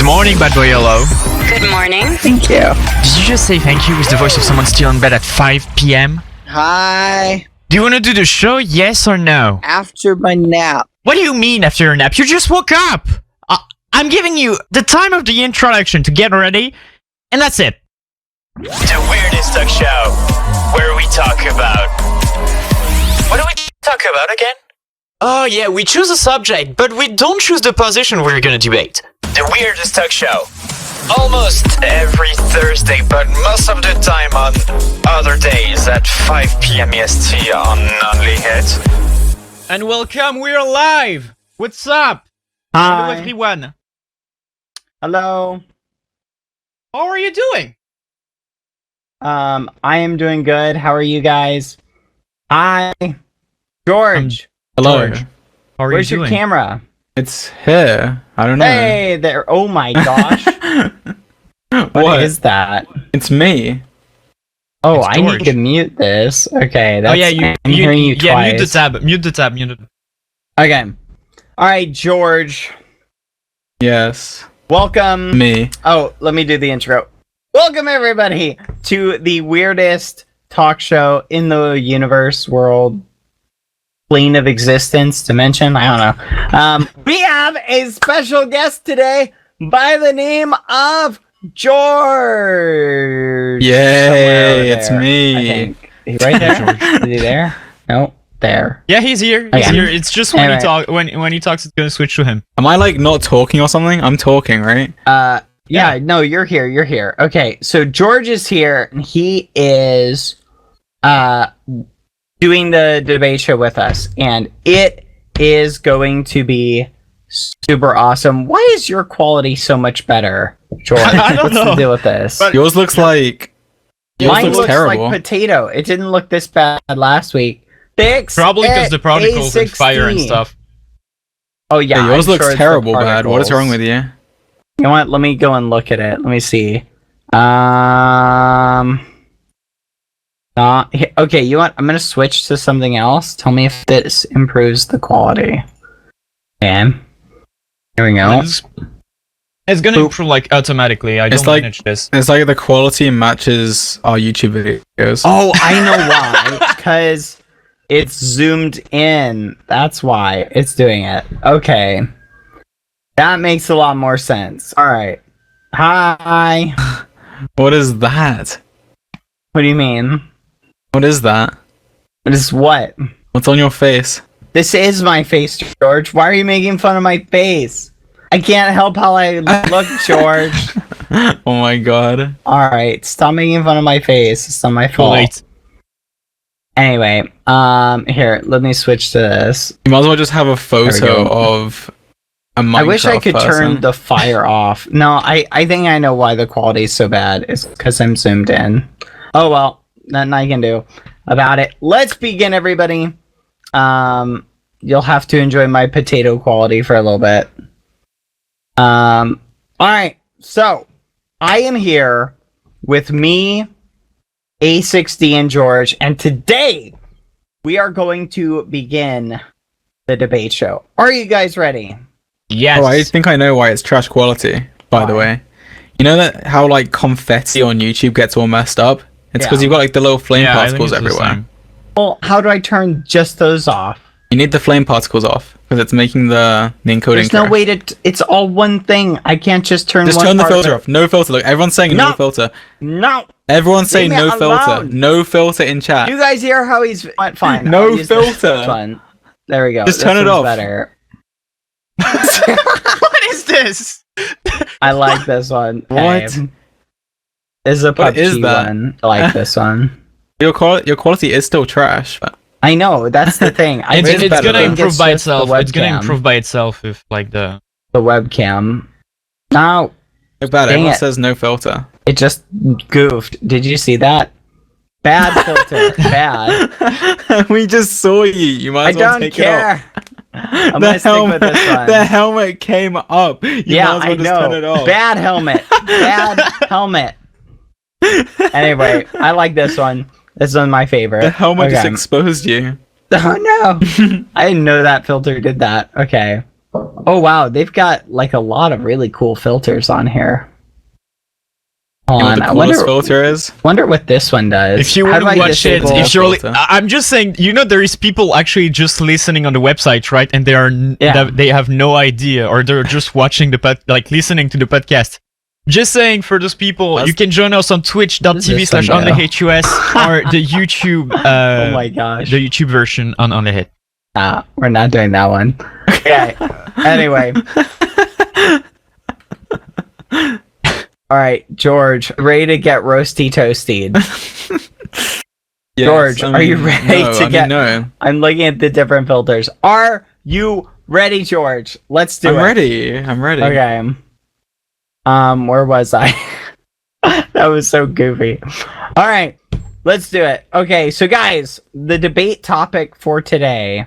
morning, BadBoyHalo. Good morning. Thank you. Did you just say thank you with the voice of someone still in bed at 5 p.m.? Hi. Do you want to do the show, yes or no? After my nap. What do you mean after your nap? You just woke up! I'm giving you the time of the introduction to get ready, and that's it. The weirdest talk show, where we talk about... What do we talk about again? Oh yeah, we choose a subject, but we don't choose the position we're gonna debate. The weirdest talk show. Almost every Thursday, but most of the time on other days at 5 p.m. EST on Only Hit. And welcome, we're live! What's up? Hi. Hello everyone. Hello. How are you doing? I am doing good. How are you guys? Hi. George. Hello. George, how are Where's you your doing? camera? It's here. I don't know. Hey there. Oh my gosh. What is that? It's me. Oh, It's I George. need to mute this. Okay, that's Oh yeah, I'm hearing you twice. mute the tab. Mute the tab. Mute it. Okay. Alright, George. Yes. Welcome. Me. Oh, let me do the intro. Welcome everybody to the weirdest talk show in the universe, world, plane of existence, dimension. I don't know. We have a special guest today by the name of George. Somewhere over Yay, it's there, me. I think. Is he right there? Is he there? No, there. Yeah, he's here. He's Okay. here. It's just when Alright. he talk when he talks, it's gonna switch to him. Am I like not talking or something? I'm talking, right? Yeah, no, you're here. You're here. Okay, so George is here, and he is doing the debate show with us, and it is going to be super awesome. Why is your quality so much better, George? I don't What's know. the deal with this? But- Yours looks like... Yours Mine looks looks terrible. like potato. It didn't look this bad last week. Fix Probably because it, the particles and fire and A16. stuff. Oh yeah, Yeah, yours I'm looks sure it's the terrible, bad. What is particles. wrong with you? You know what? Let me go and look at it. Let me see. Okay, you know what? I'm gonna switch to something else. Tell me if this improves the quality. Okay. Here we go. It's gonna Boop. improve like automatically. I It's don't like- manage this. It's like the quality matches our YouTube videos. Oh, I know why. Because it's zoomed in. That's why it's doing it. Okay. That makes a lot more sense. Alright. Hi. What is that? What do you mean? What is that? This is what? What's on your face? This is my face, George. Why are you making fun of my face? I can't help how I look, George. Oh my god. Alright, stop making fun of my face. It's not my Too fault. late. Anyway, here, let me switch to this. You might as well just have a photo go. of a Minecraft I wish I could person. turn the fire off. No, I think I know why the quality is so bad. It's because I'm zoomed in. Oh well, nothing I can do about it. Let's begin, everybody. You'll have to enjoy my potato quality for a little bit. Alright, so I am here with me, A6D, and George, and today we are going to begin the debate show. Are you guys ready? Yes. Oh, I think I know why it's trash quality, by the Why? way. You know that how like confetti on YouTube gets all messed up? It's because Yeah. you've got like the little flame Yeah, I think particles it's the everywhere. same. Well, how do I turn just those off? You need the flame particles off because it's making the encoding There's no crash. way to. It's all one thing. I can't just turn. Just one turn the part filter off. No filter. Look, everyone's saying no, No. filter. No. Everyone's saying Leave me no filter. alone. No filter in chat. You guys hear how he's fine? No I'll use this filter. one. There we go. Just This turn it one's off. Better. What is this? I like this one. What? Okay. This is a What is PUBG that? one. I like this one. Your quality is still trash. But I know. That's the thing. I It's, think it's gonna better. improve by just the itself. It's gonna webcam. improve by itself if like the. The webcam. No, look bad. Dang Everyone it. says no filter. it just goofed. Did you see that? Bad filter. Bad. We just saw you. You might I as well don't take it off. care. I'm gonna stick with this one. The helmet came up. You Yeah, might as well I just turn it know. off. Bad helmet. Bad helmet. Anyway, I like this one. This one's my favorite. The helmet just Okay. exposed you. Oh no! I didn't know that filter did that. Okay. Oh wow, they've got like a lot of really cool filters on here. Hold You know on, what the I coolest wonder, filter is? wonder what this one does. If you How want do I to watch it, disable- if you're filter? I'm just saying, there is people actually just listening on the website, right? And they have no idea, or they're just watching listening to the podcast. Just saying, for those people, you can join us on twitch.tv/onlyhus or the YouTube. Oh my gosh, the YouTube version on OnlyHit. we're not doing that one. Okay. Anyway. All right, George, ready to get roasty toasted. Yes, George, are you ready to get? No. I'm looking at the different filters. Are you ready, George? Let's do it. I'm ready. Okay. Where was I? That was so goofy. All right, let's do it. Okay, so guys, the debate topic for today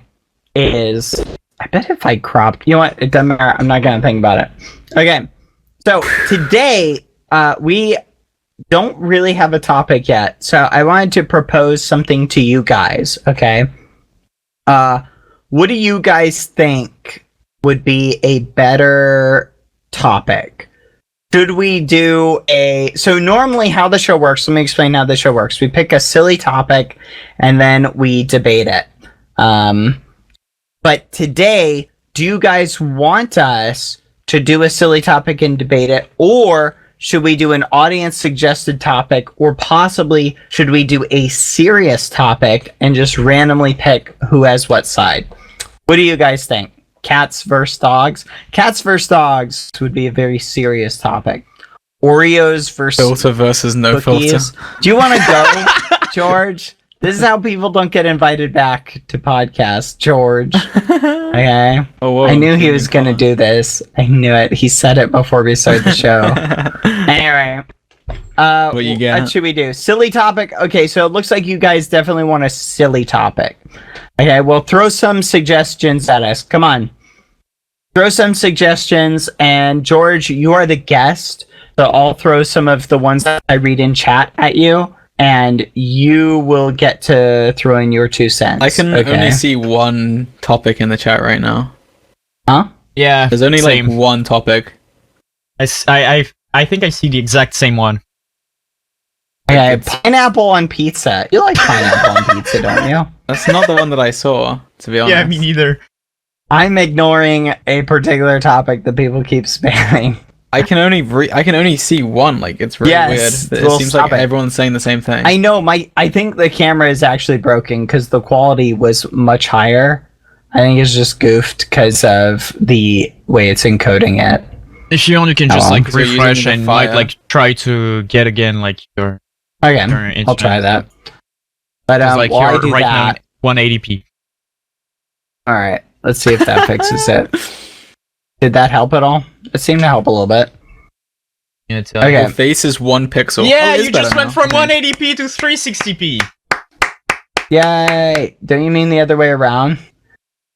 is, I bet if I cropped, you know what? It doesn't matter. I'm not gonna think about it. Okay, so today, we don't really have a topic yet. So I wanted to propose something to you guys. Okay. What do you guys think would be a better topic? Should we do so normally how the show works, let me explain how the show works. We pick a silly topic and then we debate it. But today, do you guys want us to do a silly topic and debate it? Or should we do an audience suggested topic? Or possibly should we do a serious topic and just randomly pick who has what side? What do you guys think? Cats versus dogs. Cats versus dogs would be a very serious topic. Oreos versus Filter versus no cookies. filter. Do you want to go, George? This is how people don't get invited back to podcasts, George. Okay. Oh, whoa, I knew he was going to do this. I knew it. He said it before we started the show. Anyway. What you got? What should we do? Silly topic? Okay, so it looks like you guys definitely want a silly topic. Okay, well, throw some suggestions at us. Come on. Throw some suggestions, and George, you are the guest, so I'll throw some of the ones that I read in chat at you, and you will get to throw in your 2 cents. I can only see one topic in the chat right now. Huh? Yeah, There's only same. like one topic. I think I see the exact same one. Okay, pineapple on pizza. You like pineapple on pizza, don't you? That's not the one that I saw, to be honest. Yeah, me neither. I'm ignoring a particular topic that people keep spamming. I can only see one. Like, it's really Yes, weird. well, It seems stop like it. everyone's saying the same thing. I know I think the camera is actually broken because the quality was much higher. I think it's just goofed because of the way it's encoding it. If you only can just Oh, like because you're using refresh the and file. like try to get again like your Okay, internet. I'll try that. But It's like while I you're do right that, now 180p. all right, let's see if that fixes it. Did that help at all? It seemed to help a little bit. Yeah, it's, Okay. Your face is 1 pixel. Yeah, Oh, it is you just better went now. from 180p to 360p. Yay! Don't you mean the other way around?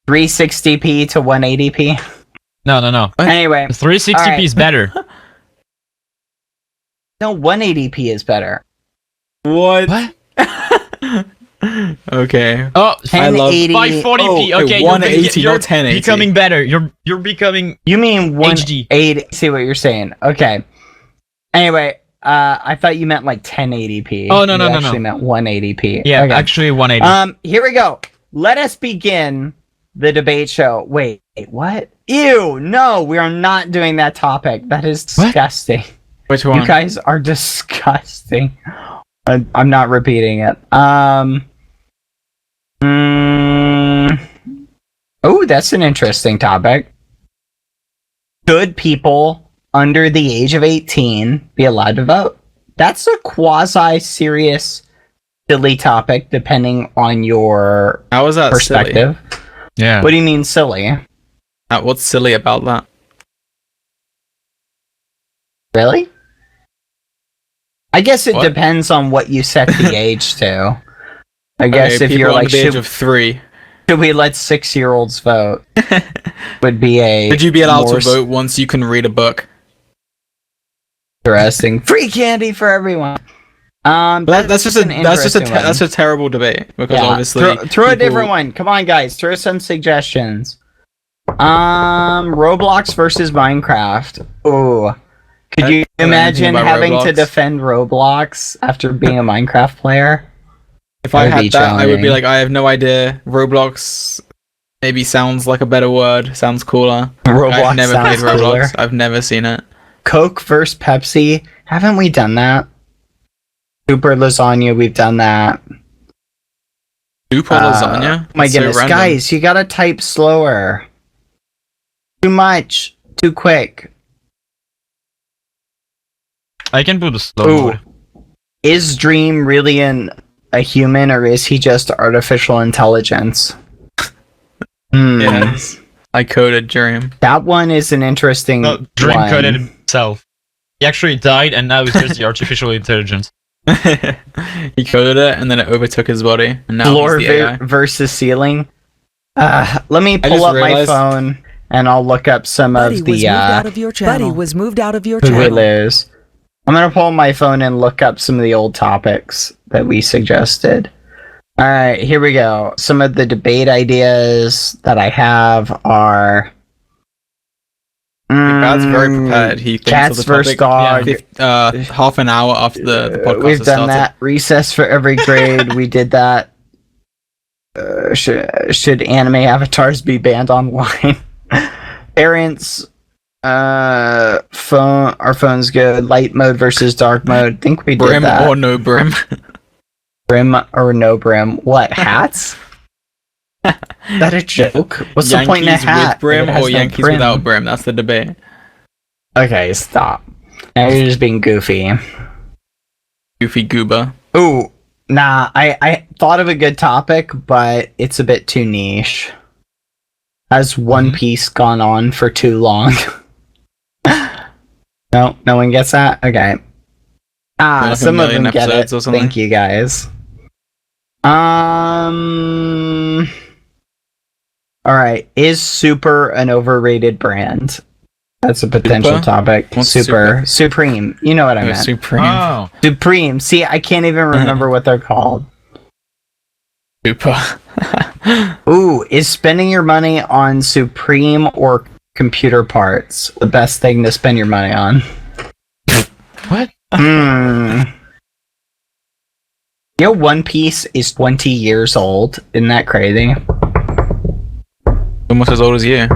360p to 180p? No. Anyway, 360p Alright. is better. no, 180p is better. What? What? Okay. Oh, I love 1080. 540p. Oh, Okay, 180, you're not 1080. becoming better. You're becoming You mean HD. 180? See what you're saying? Okay. Anyway, I thought you meant like 1080p. Oh, no, You no, no, actually no. meant 180p. Yeah, Okay. actually 180. Here we go. Let us begin the debate show. Wait, what? Ew! No, we are not doing that topic. That is What? disgusting. Which one? You guys are disgusting. I'm not repeating it. Oh, that's an interesting topic. Should people under the age of 18 be allowed to vote? That's a quasi-serious, silly topic, depending on your How is that perspective. Yeah. What do you mean silly? silly? What's silly about that? Really? I guess it What? depends on what you set the age to. I guess Okay, if people you're under like, the age of 3, should we let 6-year-olds vote? Would be a should you be allowed more to vote once you can read a book? interesting free candy for everyone. That's just an interesting one. that's a terrible debate because Yeah, obviously throw a people- different one. Come on, guys, throw some suggestions. Roblox versus Minecraft. Oh, could you imagine having to defend Roblox after being a Minecraft player? If I had that, I would be like, I have no idea. Roblox maybe sounds like a better word. Sounds cooler. Roblox I've never played sounds Roblox. cooler. I've never seen it. Coke versus Pepsi. Haven't we done that? Super lasagna. We've done that. Super lasagna? My goodness, guys, you gotta type slower. Too much. Too quick. I can put the slow mode. Is Dream really a human, or is he just artificial intelligence? Yes. I coded Dream. That one is an interesting Dream one. coded himself. He actually died, and now it's just the artificial intelligence. He coded it, and then it overtook his body. And now Floor he's the AI. versus ceiling. Let me pull up my phone, and I'll look up some of the... Buddy was moved out of your channel. Hulu's. I'm gonna pull my phone and look up some of the old topics that we suggested. Alright, here we go. Some of the debate ideas that I have are... Bad's very prepared. He thinks Cats of the versus topic, dog. half an hour after the podcast We've has done started. that. Recess for every grade. We did that. Should anime avatars be banned online? Parents... our phone's good. Light mode versus dark mode. Think we did Brim that. or no brim? Brim or no brim? What, hats? Is that a joke? What's Yankees the point in a hat? with brim if it has or no Yankees brim? without brim? That's the debate. Okay, stop. Now you're just being goofy. Goofy goober. Ooh, nah, I thought of a good topic, but it's a bit too niche. Has One Piece gone on for too long? No one gets that? Okay. Like Some of them get it. or something? Thank you, guys. Alright, is Super an overrated brand? That's a potential Super? topic. What's Super? Supreme. You know what I meant. Supreme. Oh. Supreme. See, I can't even remember what they're called. Super. Ooh, is spending your money on Supreme or computer parts the best thing to spend your money on? What? You know, One Piece is 20 years old. Isn't that crazy? Almost as old as you.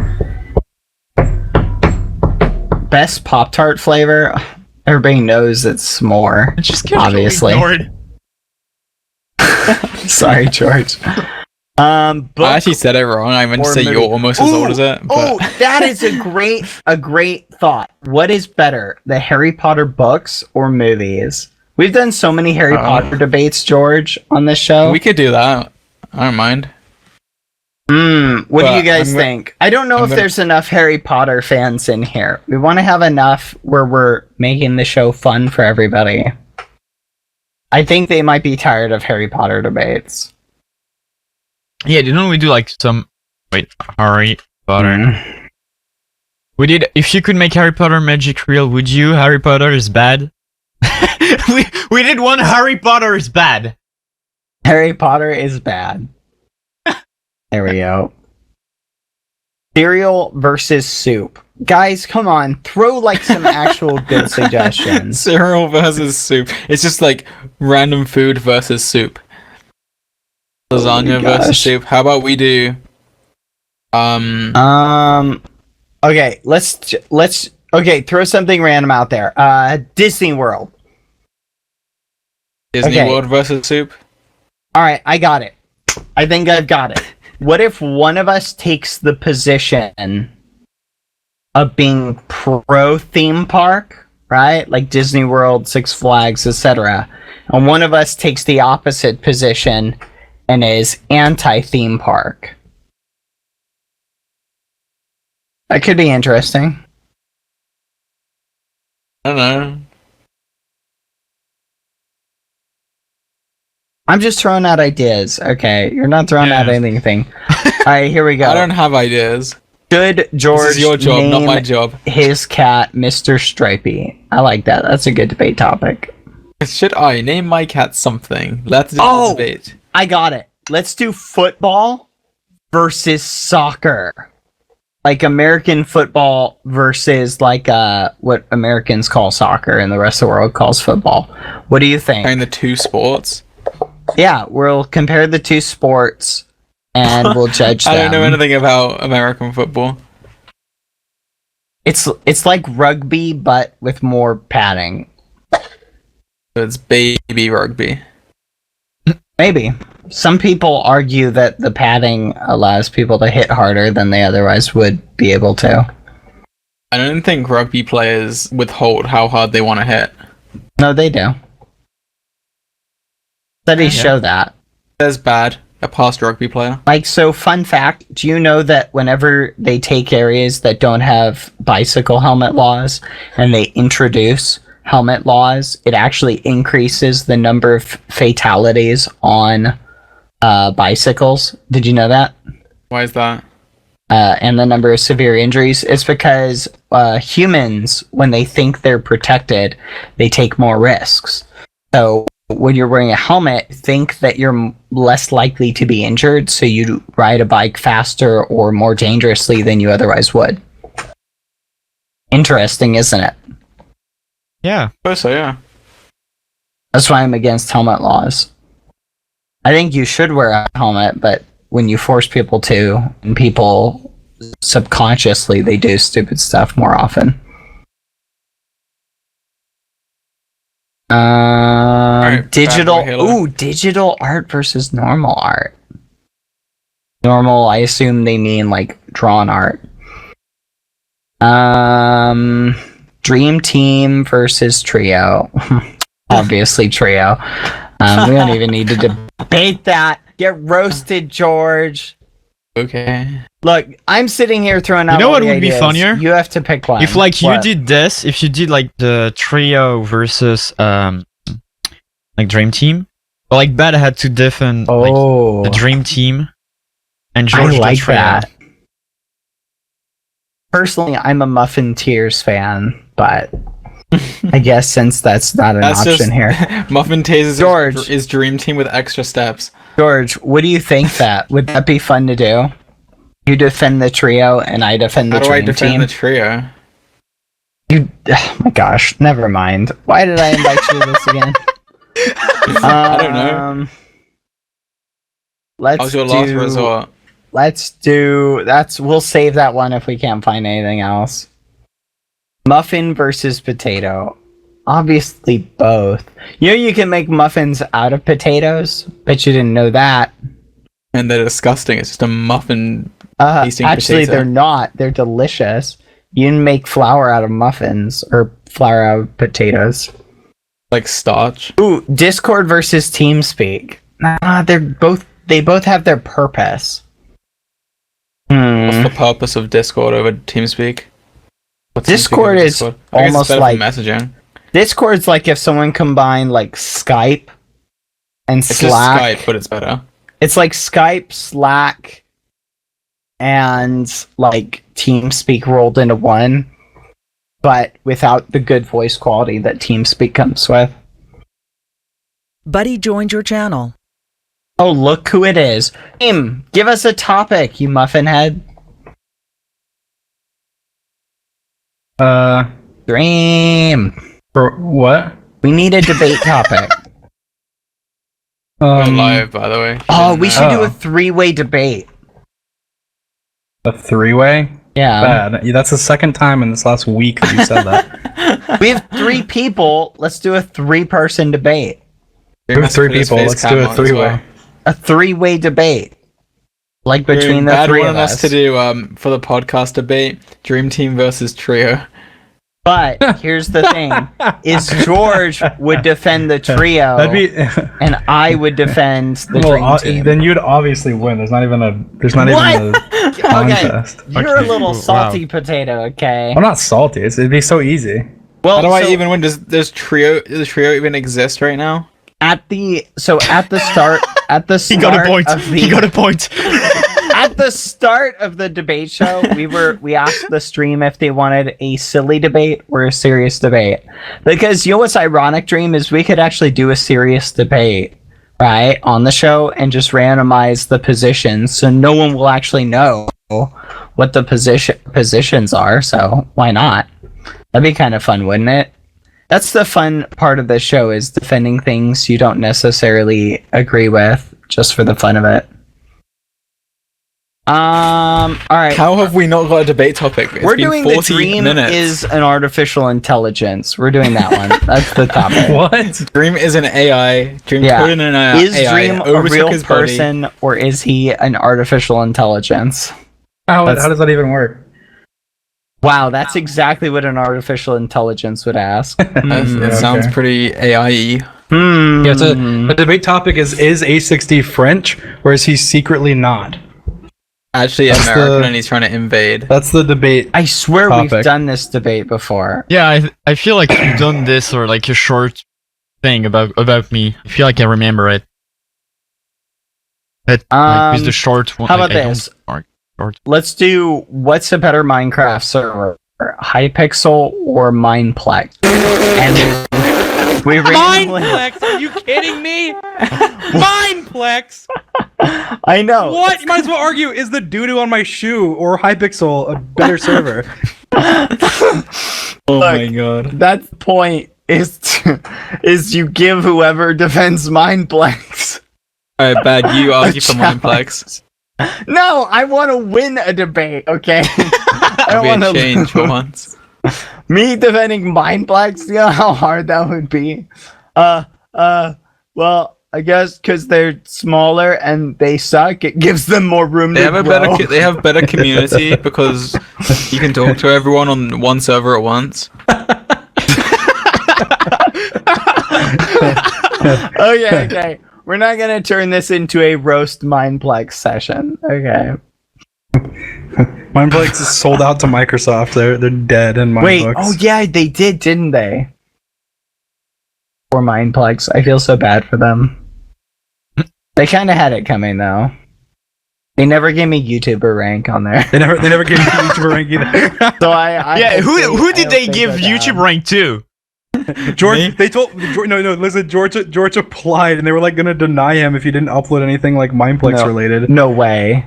Best Pop-Tart flavor? Everybody knows it's s'more. It just gets obviously. ignored. Sorry, George. I actually said it wrong. I meant to say you're almost as old as it. Oh, that is a great thought. What is better, the Harry Potter books or movies? We've done so many Harry Potter debates, George, on this show. We could do that. I don't mind. What do you guys think? I don't know if there's enough Harry Potter fans in here. We want to have enough where we're making the show fun for everybody. I think they might be tired of Harry Potter debates. Yeah, didn't we do like some... Wait, Harry Potter. We did... If you could make Harry Potter magic real, would you? Harry Potter is bad. we did one Harry Potter is bad. Harry Potter is bad. There we go. Cereal versus soup. Guys, come on. Throw like some actual good suggestions. Cereal versus soup. It's just like random food versus soup. Lasagna versus soup. How about we do... Okay, let's throw something random out there. Disney World. Disney World versus soup? Alright, I got it. I think I've got it. What if one of us takes the position of being pro theme park, right? Like Disney World, Six Flags, etc. And one of us takes the opposite position and is anti-theme park. That could be interesting. I don't know. I'm just throwing out ideas. Okay, you're not throwing out anything. Alright, here we go. I don't have ideas. Should George This is your job, not my job. his cat Mr. Stripey? I like that. That's a good debate topic. Should I name my cat something? Let's do Oh! debate. I got it. Let's do football versus soccer. like American football versus like what Americans call soccer and the rest of the world calls football. What do you think? And the two sports. Yeah, we'll compare the two sports and we'll judge them. I don't know anything about American football. It's like rugby but with more padding. So it's baby rugby. Maybe. Some people argue that the padding allows people to hit harder than they otherwise would be able to. I don't think rugby players withhold how hard they want to hit. No, they do. Studies show that. There's bad, a past rugby player. Like, so fun fact, do you know that whenever they take areas that don't have bicycle helmet laws and they introduce helmet laws, it actually increases the number of fatalities on bicycles? Did you know that? Why is that? And the number of severe injuries. It's because humans, when they think they're protected, they take more risks. So when you're wearing a helmet, think that you're less likely to be injured, so you ride a bike faster or more dangerously than you otherwise would. Interesting, isn't it? Yeah. I suppose so, yeah. That's why I'm against helmet laws. I think you should wear a helmet, but when you force people to, and people subconsciously, they do stupid stuff more often. Digital. Ooh, digital art versus normal art. Normal, I assume they mean like drawn art. Dream Team versus Trio. Obviously, Trio. We don't even need to debate that. Get roasted, George. Okay. Look, I'm sitting here throwing out. You know all what the would be ideas. funnier? You have to pick one. If like What? you did this, if you did like the Trio versus like Dream Team, but like Bad had to defend like the Dream Team, and George I like the Trio. that. Personally, I'm a Muffin Tears fan, but I guess since that's not an option here. Muffin Tears George. is Dream Team with extra steps. George, what do you think that? Would that be fun to do? You defend the Trio and I defend the How do I Dream defend Team? the Trio? Oh my gosh, never mind. Why did I invite you to this again? I don't know. Let's How's your last resort? We'll save that one if we can't find anything else. Muffin versus potato. Obviously both. You know you can make muffins out of potatoes? Bet you didn't know that. And they're disgusting. It's just a muffin tasting actually potato. they're not. They're delicious. You can make flour out of muffins or flour out of potatoes. Like starch. Ooh, Discord versus TeamSpeak. Nah, they both have their purpose. What's the purpose of Discord over TeamSpeak? What's Discord TeamSpeak over is Discord? I guess it's almost better for like messaging. Discord's like if someone combined like Skype and It's Slack. just Skype, but it's better. It's like Skype, Slack, and like TeamSpeak rolled into one, but without the good voice quality that TeamSpeak comes with. Buddy joined your channel. Oh, look who it is. Give us a topic, you muffin head. Dream. For what? We need a debate topic. We're live, by the way. Oh, we should do a three-way debate. A three-way? Yeah. Bad. That's the second time in this last week that you said that. We have three people. Let's do a three-person debate. We have three people. Let's do a three-way. A three-way debate. Like between the three of us. to do for the podcast debate, Dream Team versus Trio. But here's the thing: is George would defend the Trio, and I would defend the Dream Team. Then you'd obviously win. There's not even a contest. Okay, you're a little salty potato. Okay. I'm not salty. It'd be so easy. Well, how do I even win? Does the Trio even exist right now? At the start He got a point. He got a point. At the start of the debate show, we asked the stream if they wanted a silly debate or a serious debate. Because you know what's ironic, Dream, is we could actually do a serious debate, right, on the show and just randomize the positions so no one will actually know what the positions are, so why not? That'd be kind of fun, wouldn't it? That's the fun part of this show, is defending things you don't necessarily agree with, just for the fun of it. All right. How have we not got a debate topic? We're doing the Dream is an artificial intelligence. We're doing that one. That's the topic. What? Dream is an AI. Dream Yeah. put in an AI. Is Dream a overtook real his body. person, or is he an artificial intelligence? How does that even work? Wow, that's exactly what an artificial intelligence would ask. It sounds pretty AI-y. Yeah, the debate topic is A60 French, or is he secretly not? Actually American and he's trying to invade. That's the debate. I swear topic. we've done this debate before. Yeah, I feel like you've done this, or like a short thing about me. I feel like I remember it. But like, with the short one. How about I don't- this? Let's do, what's a better Minecraft server? Hypixel or Mineplex? And we randomly... Mineplex? Are you kidding me? Mineplex? I know. What? You might as well argue, is the doo-doo on my shoe or Hypixel a better server? Oh my god. That's the point, is you give whoever defends Mineplex. Alright, Bad, you argue for challenge. Mineplex. No, I want to win a debate, okay? I That'll don't be a want change for once. Me defending Mineplex, you know how hard that would be? Well, I guess because they're smaller and they suck, it gives them more room They to have grow. they have better community because you can talk to everyone on one server at once. Okay. We're not gonna turn this into a roast Mineplex session. Okay. Mineplex is sold out to Microsoft. They're dead in my Wait, books. oh yeah, they did, didn't they? For Mineplex. I feel so bad for them. They kinda had it coming though. They never gave me YouTuber rank on there. They never gave me YouTuber rank either. So I Yeah, who I did hope they give go YouTube down. rank to? George, they told no, listen. George applied, and they were like gonna deny him if he didn't upload anything like Mineplex No. related. No way.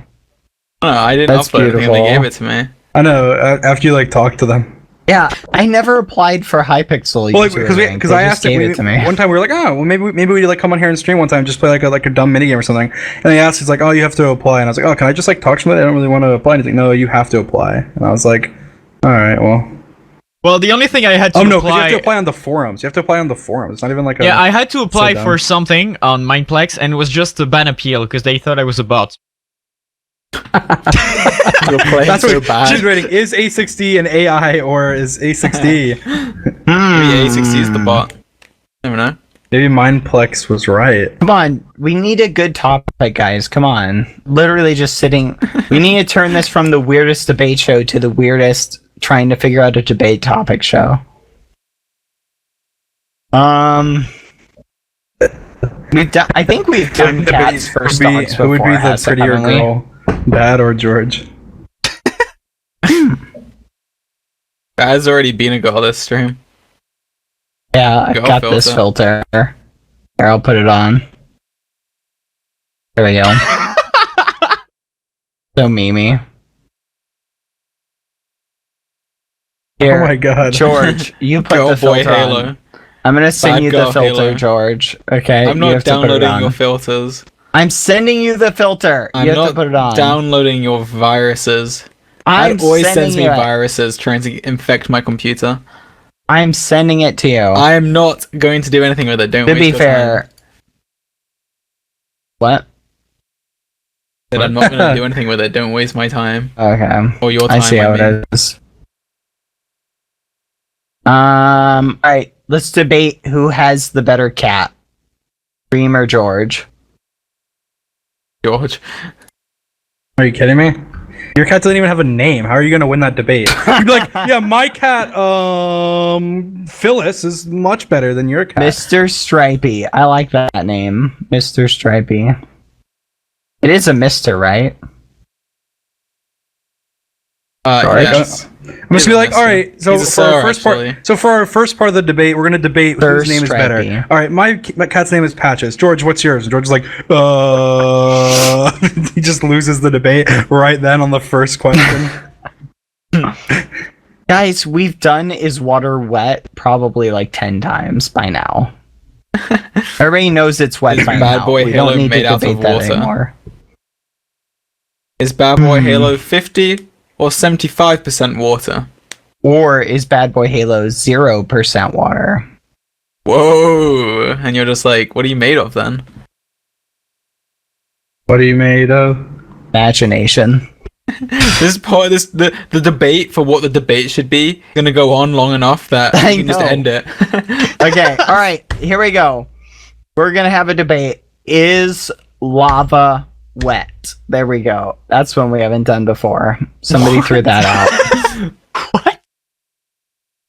No, I didn't That's upload anything and they beautiful. gave it to me. I know. After you like talked to them, Yeah, I never applied for Hypixel. well, YouTuber rank. because They I just asked gave him it to me. one time. We were like, oh, well, maybe we like come on here and stream one time, just play like a dumb minigame or something. And he asked, he's like, oh, you have to apply, and I was like, oh, can I just like talk to somebody? I don't really want to apply anything. No, you have to apply. And I was like, all right, well. Well, the only thing I had to Oh no, because you apply. have to apply on the forums. You have to apply on the forums. It's not even like a. Yeah, I had to apply dumb. for something on Mineplex, and it was just a ban appeal because they thought I was a bot. You're playing That's so what bad. she's rating. Is A60 an AI or is A60? Maybe A60 is the bot. Never know. Maybe Mineplex was right. Come on, we need a good topic, guys. Come on. Literally just sitting. We need to turn this from the weirdest debate show to the weirdest trying to figure out a debate topic show. I think we've done cats first dogs Who would be before, the prettier haven't we? girl, Dad or George? Bad's already been a girl this stream. Yeah, I've Go got this filter. Here, I'll put it on. There we go. So memey. Here, Oh my god. George, you put Girl the boy filter Halo. on. I'm gonna send Bad you the girl filter, Halo. George. Okay, I'm you have not to put it downloading on. your filters. I'm sending you the filter. I'm You have not to put it on. downloading your viruses. I'm Bad always sending sends me you it. viruses trying to infect my computer. I'm sending it to you. I am not going to do anything with it. Don't To waste be your fair. time. What? That I'm not going to do anything with it. Don't waste my time Okay. or your time. I see how mean. it is. Alright, let's debate who has the better cat. Dream or George? George. Are you kidding me? Your cat doesn't even have a name. How are you gonna win that debate? You'd be like, yeah, my cat, Phyllis is much better than your cat. Mr. Stripey. I like that name. Mr. Stripey. It is a Mr., right? Yes. I'm just gonna be like, all right. So He's a for our sir, first actually. part, so for our first part of the debate, we're gonna debate whose name is better. Stripey. All right, my cat's name is Patches. George, what's yours? George is like, he just loses the debate right then on the first question. Guys, we've done Is Water Wet probably like 10 times by now. Everybody knows it's wet Is by Bad now. Boy We Halo don't need made to out of debate that water? anymore. Is Bad Boy Halo 50 or 75% water? Or is Bad Boy Halo 0% water? Whoa! And you're just like, what are you made of then? What are you made of? Imagination. The debate for what the debate should be gonna go on long enough that I we can just know. end it. Okay, alright, here we go. We're gonna have a debate. Is lava wet? There we go. That's one we haven't done before. Somebody threw that out. What?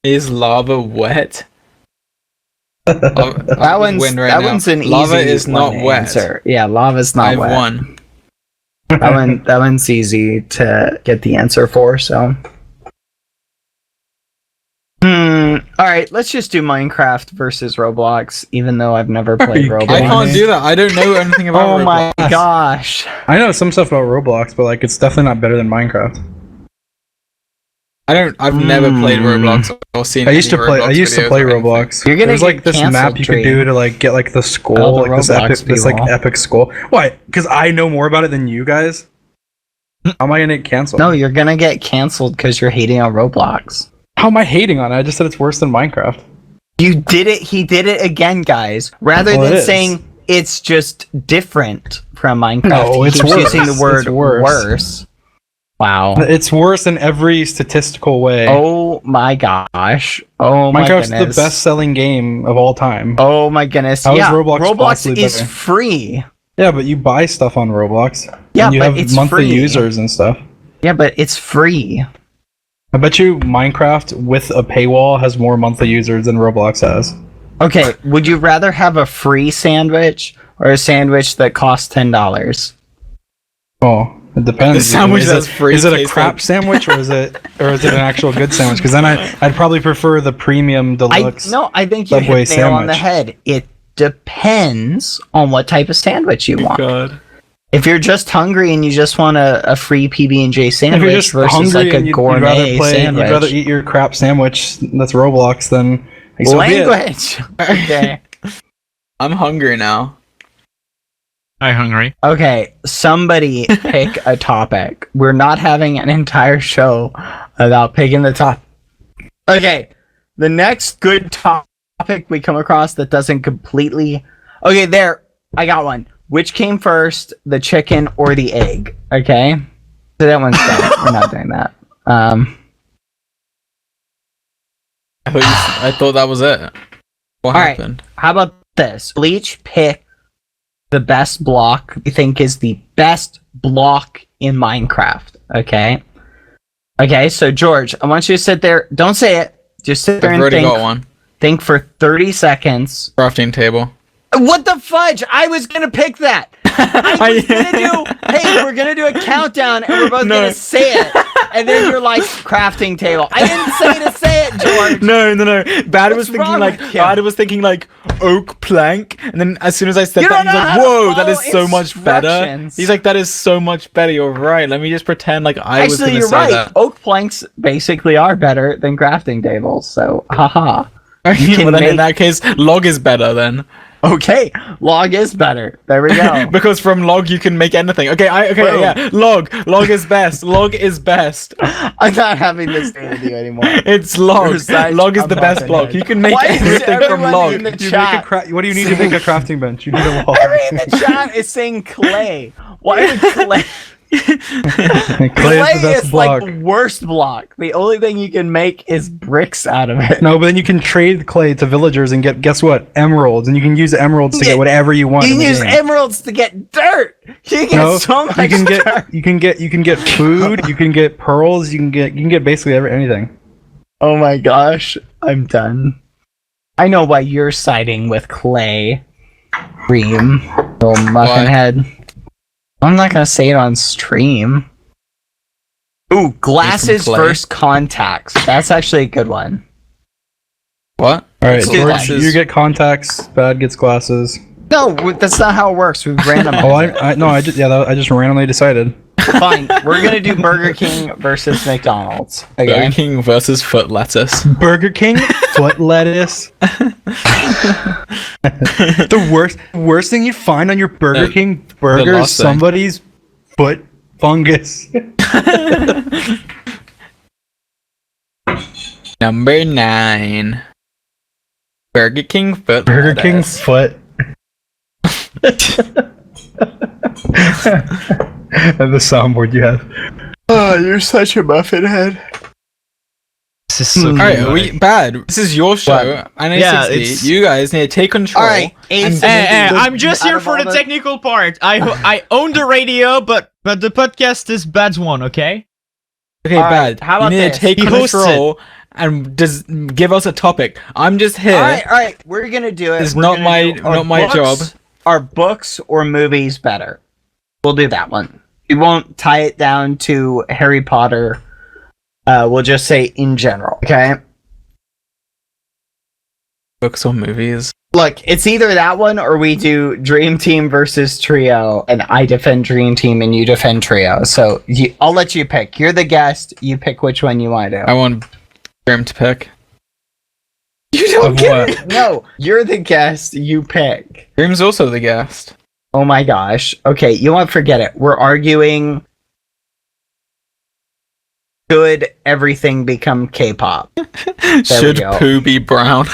Is lava wet? That one's an lava easy is not one to wet. answer. Yeah, lava's not I've wet. won. That one's easy to get the answer for, so. Alright, let's just do Minecraft versus Roblox, even though I've never played you Roblox. I kidding can't me? do that. I don't know anything about Oh my Roblox. gosh. I know some stuff about Roblox, but like it's definitely not better than Minecraft. I've never played Roblox or seen. I used to any play. Roblox I used to videos play or anything. Roblox. You're gonna There's like get this map canceled, you could do to like get like the All skull, the like this Roblox epic, this like people. epic skull. Why? Because I know more about it than you guys. How am I gonna get canceled? No, you're gonna get canceled because you're hating on Roblox. How am I hating on it? I just said it's worse than Minecraft. You did it. He did it again, guys. Rather Well, it than is. saying it's just different from Minecraft, No, he it's keeps worse. using the word It's worse. worse. Wow. It's worse in every statistical way. Oh my gosh. Oh my Minecraft's goodness. the best-selling game of all time. Oh my goodness. How is yeah, Roblox Roblox possibly is better? free. Yeah, but you buy stuff on Roblox. Yeah, and you but have it's monthly free. users and stuff. Yeah, but it's free. I bet you Minecraft with a paywall has more monthly users than Roblox has. Okay, would you rather have a free sandwich or a sandwich that costs $10? Oh, it depends. The sandwich is that's it, free is it a tastes crap like- sandwich or is it an actual good sandwich? Because then I'd probably prefer the premium deluxe. I think you Subway hit the nail on the sandwich. head. It depends on what type of sandwich you want. God. If you're just hungry and you just want a free PB&J If sandwich you're just versus hungry like a and you'd gourmet rather sandwich. you'd rather eat your crap sandwich that's Roblox than like, so be it. Language. Okay. I'm hungry now. I'm hungry. Okay, somebody pick a topic. We're not having an entire show about picking the top. Okay, the next good topic we come across that doesn't completely. Okay, there, I got one. Which came first, the chicken or the egg? Okay, so that one's done. We're not doing that. I thought that was it. What All right. happened? How about this? Bleach pick the best block you think is the best block in Minecraft. Okay. Okay, so George, I want you to sit there. Don't say it. Just sit there I've and already think. got one. Think for 30 seconds. Crafting table. What the fudge? I was gonna pick that. I was gonna do. Hey, we're gonna do a countdown, and we're both gonna say it. And then you're like crafting table. I didn't say to say it, George. No. Bad What's wrong with him? Bad was thinking like oak plank, and then as soon as I said You that, don't he's know like, how to "Whoa, that is follow so much better." instructions. He's like, "That is so much better." You're right. Let me just pretend like I was Actually, gonna you're say right. that. Oak planks basically are better than crafting tables. So, haha. You can Well, then in make- that case, log is better then. Okay, log is better. There we go. Because from log you can make anything. Boom. Yeah. Log is best. Log is best. I'm not having this day with you anymore. It's log. You're such Log is a the best buttonhead. block. You can make Why is everything from everyone log. in the You make chat? what do you need to make a crafting bench? You need a wall. Everyone in the chat is saying clay. Why would clay? Clay Clay is the best is block. like the worst block. The only thing you can make is bricks out of it. No, but then you can trade clay to villagers and guess what? Emeralds, and you can use emeralds to Yeah, get whatever you want. You in can the use game. emeralds to get dirt. You can get No, so much you can dirt. get food, you can get pearls, you can get basically anything. Oh my gosh, I'm done. I know why you're siding with clay. Dream, little Why? muffin head. I'm not gonna say it on stream. Ooh, glasses clay. versus contacts. That's actually a good one. What? All right, Let's do George, that. you get contacts. Bad gets glasses. No, that's not how it works. We've randomized. Oh, I just randomly decided. Fine. We're gonna do Burger King versus McDonald's. Burger Okay. King versus foot lettuce. Burger King foot lettuce. The worst thing you find on your Burger King burger is last thing. somebody's foot fungus. Number 9. Burger King foot Burger King lettuce. foot. And the soundboard you have. Oh, you're such a muffin head. This is so Alright, chaotic. Bad. This is your show. I know Yeah, 60. it's- You guys need to take control. All right, Ace. I'm just here for the technical part. I own the radio, but the podcast is Bad's one, okay? Okay, All right, Bad. how about you need this? to take He hosts control and just give us a topic. I'm just here. All right. We're gonna do it. It's We're not gonna my- do our not my job. Are books or movies better? We'll do that one. We won't tie it down to Harry Potter. We'll just say in general. Okay. Books or movies. Look, it's either that one or we do Dream Team versus Trio, and I defend Dream Team and you defend Trio. So I'll let you pick. You're the guest. You pick which one you want to I do. want Grim to pick. You don't Of get what? it. No, you're the guest. You pick. Grim's also the guest. Oh my gosh. Okay, you know what? Forget it. We're arguing. Should everything become K-pop? Should go. poo be brown?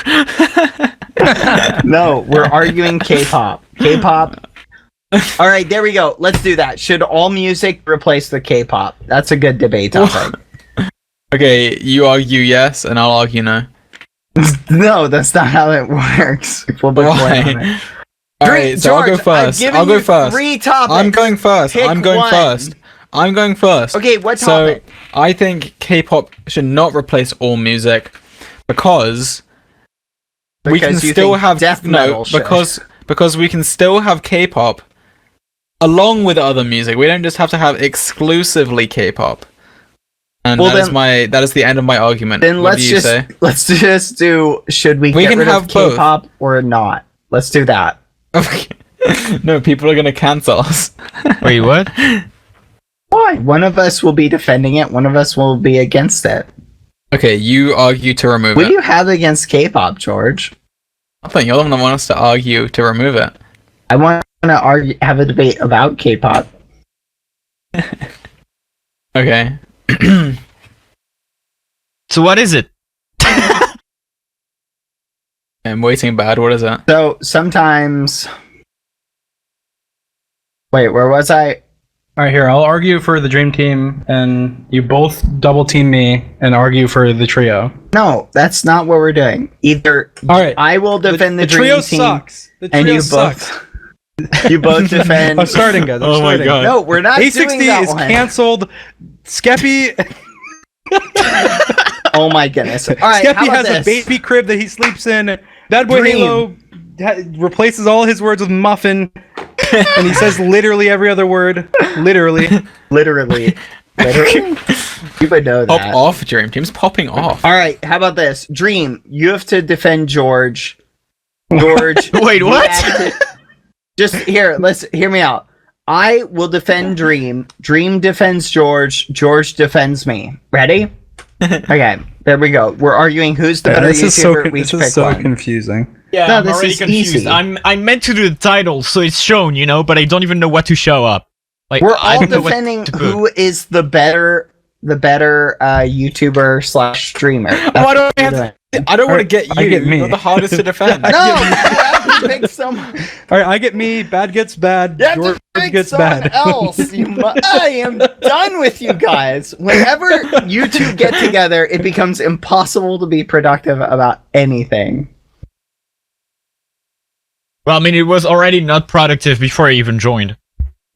No, we're arguing K-pop. K-pop. All right, there we go. Let's do that. Should all music replace the K-pop? That's a good debate topic. Okay, you argue yes, and I'll argue no. No, that's not how it works. We'll be Why? quiet on it. Alright, so I'll go George, first. I've given I'll go you first. 3 topics. I'm going first. Pick I'm going one. first. I'm going first. Okay, what So topic? I think K-pop should not replace all music because we can Because you still think have death metal should. because we can still have K-pop along with other music. We don't just have to have exclusively K-pop. And Well, that is the end of my argument. Then What do you say? let's just do. Should we We get can rid have of both. K-pop or not? Let's do that. No, people are gonna cancel us. Wait, what? Why? One of us will be defending it. One of us will be against it. Okay, you argue to remove What it. do you have against K-pop, George? Nothing. You're the one that wants to argue to remove it. I want to argue, have a debate about K-pop. Okay. So what is it? I'm waiting bad. What is it? So sometimes. Wait, where was I? All right, here I'll argue for the Dream Team, and you both double team me and argue for the trio. No, that's not what we're doing. Either All right, I will defend the, trio Dream Team, sucks. The and trio you sucks. both. You both defend. I'm starting, guys. I'm Oh my starting. God. No, we're not doing A60 that is one. canceled. Skeppy Oh my goodness! All right, how Skeppy about has this? a baby crib that he sleeps in. Bad Boy Dream. Halo replaces all his words with muffin, and he says literally every other word. Literally. Literally. You would know Pop that. off, Dream Team's popping off. All right, how about this? Dream, you have to defend George. George. Wait, you what? have to- Just here, let's hear me out. I will defend Dream. Dream defends George. George defends me. Ready? Okay, there we go. We're arguing who's the better This is so, YouTuber. We this is pick so one. confusing. Yeah, No, I'm this already is confused. easy. I'm meant to do the title, so it's shown, but I don't even know what to show up. Like We're I all don't know what defending to put. who is the better YouTuber / streamer. That's Why do what I we're have doing. I don't want to get I you. get me. You're the hardest to defend. No, you have to pick someone. All right, I get me. Bad gets bad. You have George to pick gets someone bad. else. I am done with you guys. Whenever you two get together, it becomes impossible to be productive about anything. Well, I mean, it was already not productive before I even joined.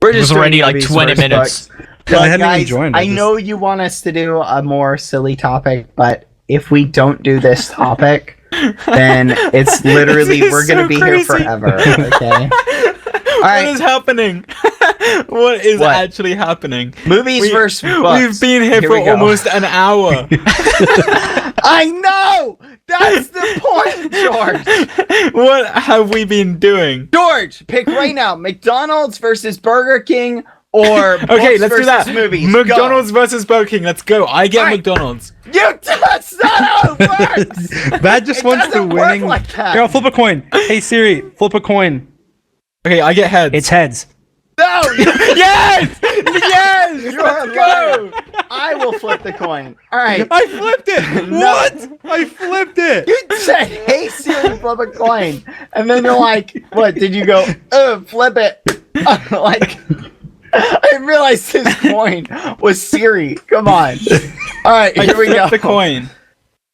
We're It was doing already like movies 20 versus minutes. books. Yeah, I Look, hadn't even guys, joined, I I just- know you want us to do a more silly topic, but if we don't do this topic, then it's literally This is we're gonna so be crazy. here forever. Okay. What right. is happening? What is What? actually happening? Movies versus books. We've been here we for go. almost an hour. I know! That's the point, George! What have we been doing? George, pick right now. McDonald's versus Burger King or Okay, books let's do versus that. movies. McDonald's versus Burger King. Let's go. I get Alright. McDonald's. Go. That's not how it works! Bad just It wants the doesn't work winning. like that. Here, I'll flip a coin. Hey Siri, flip a coin. Okay, I get heads. It's heads. No! yes! Yes! You're Let's a go! liar. I will flip the coin. Alright. I flipped it. No. What? I flipped it. You said, hey Siri, flip a coin. And then you're like, what? Did you go, flip it? Like, I didn't realize this coin was Siri. Come on. All right, I here we go. flipped the coin.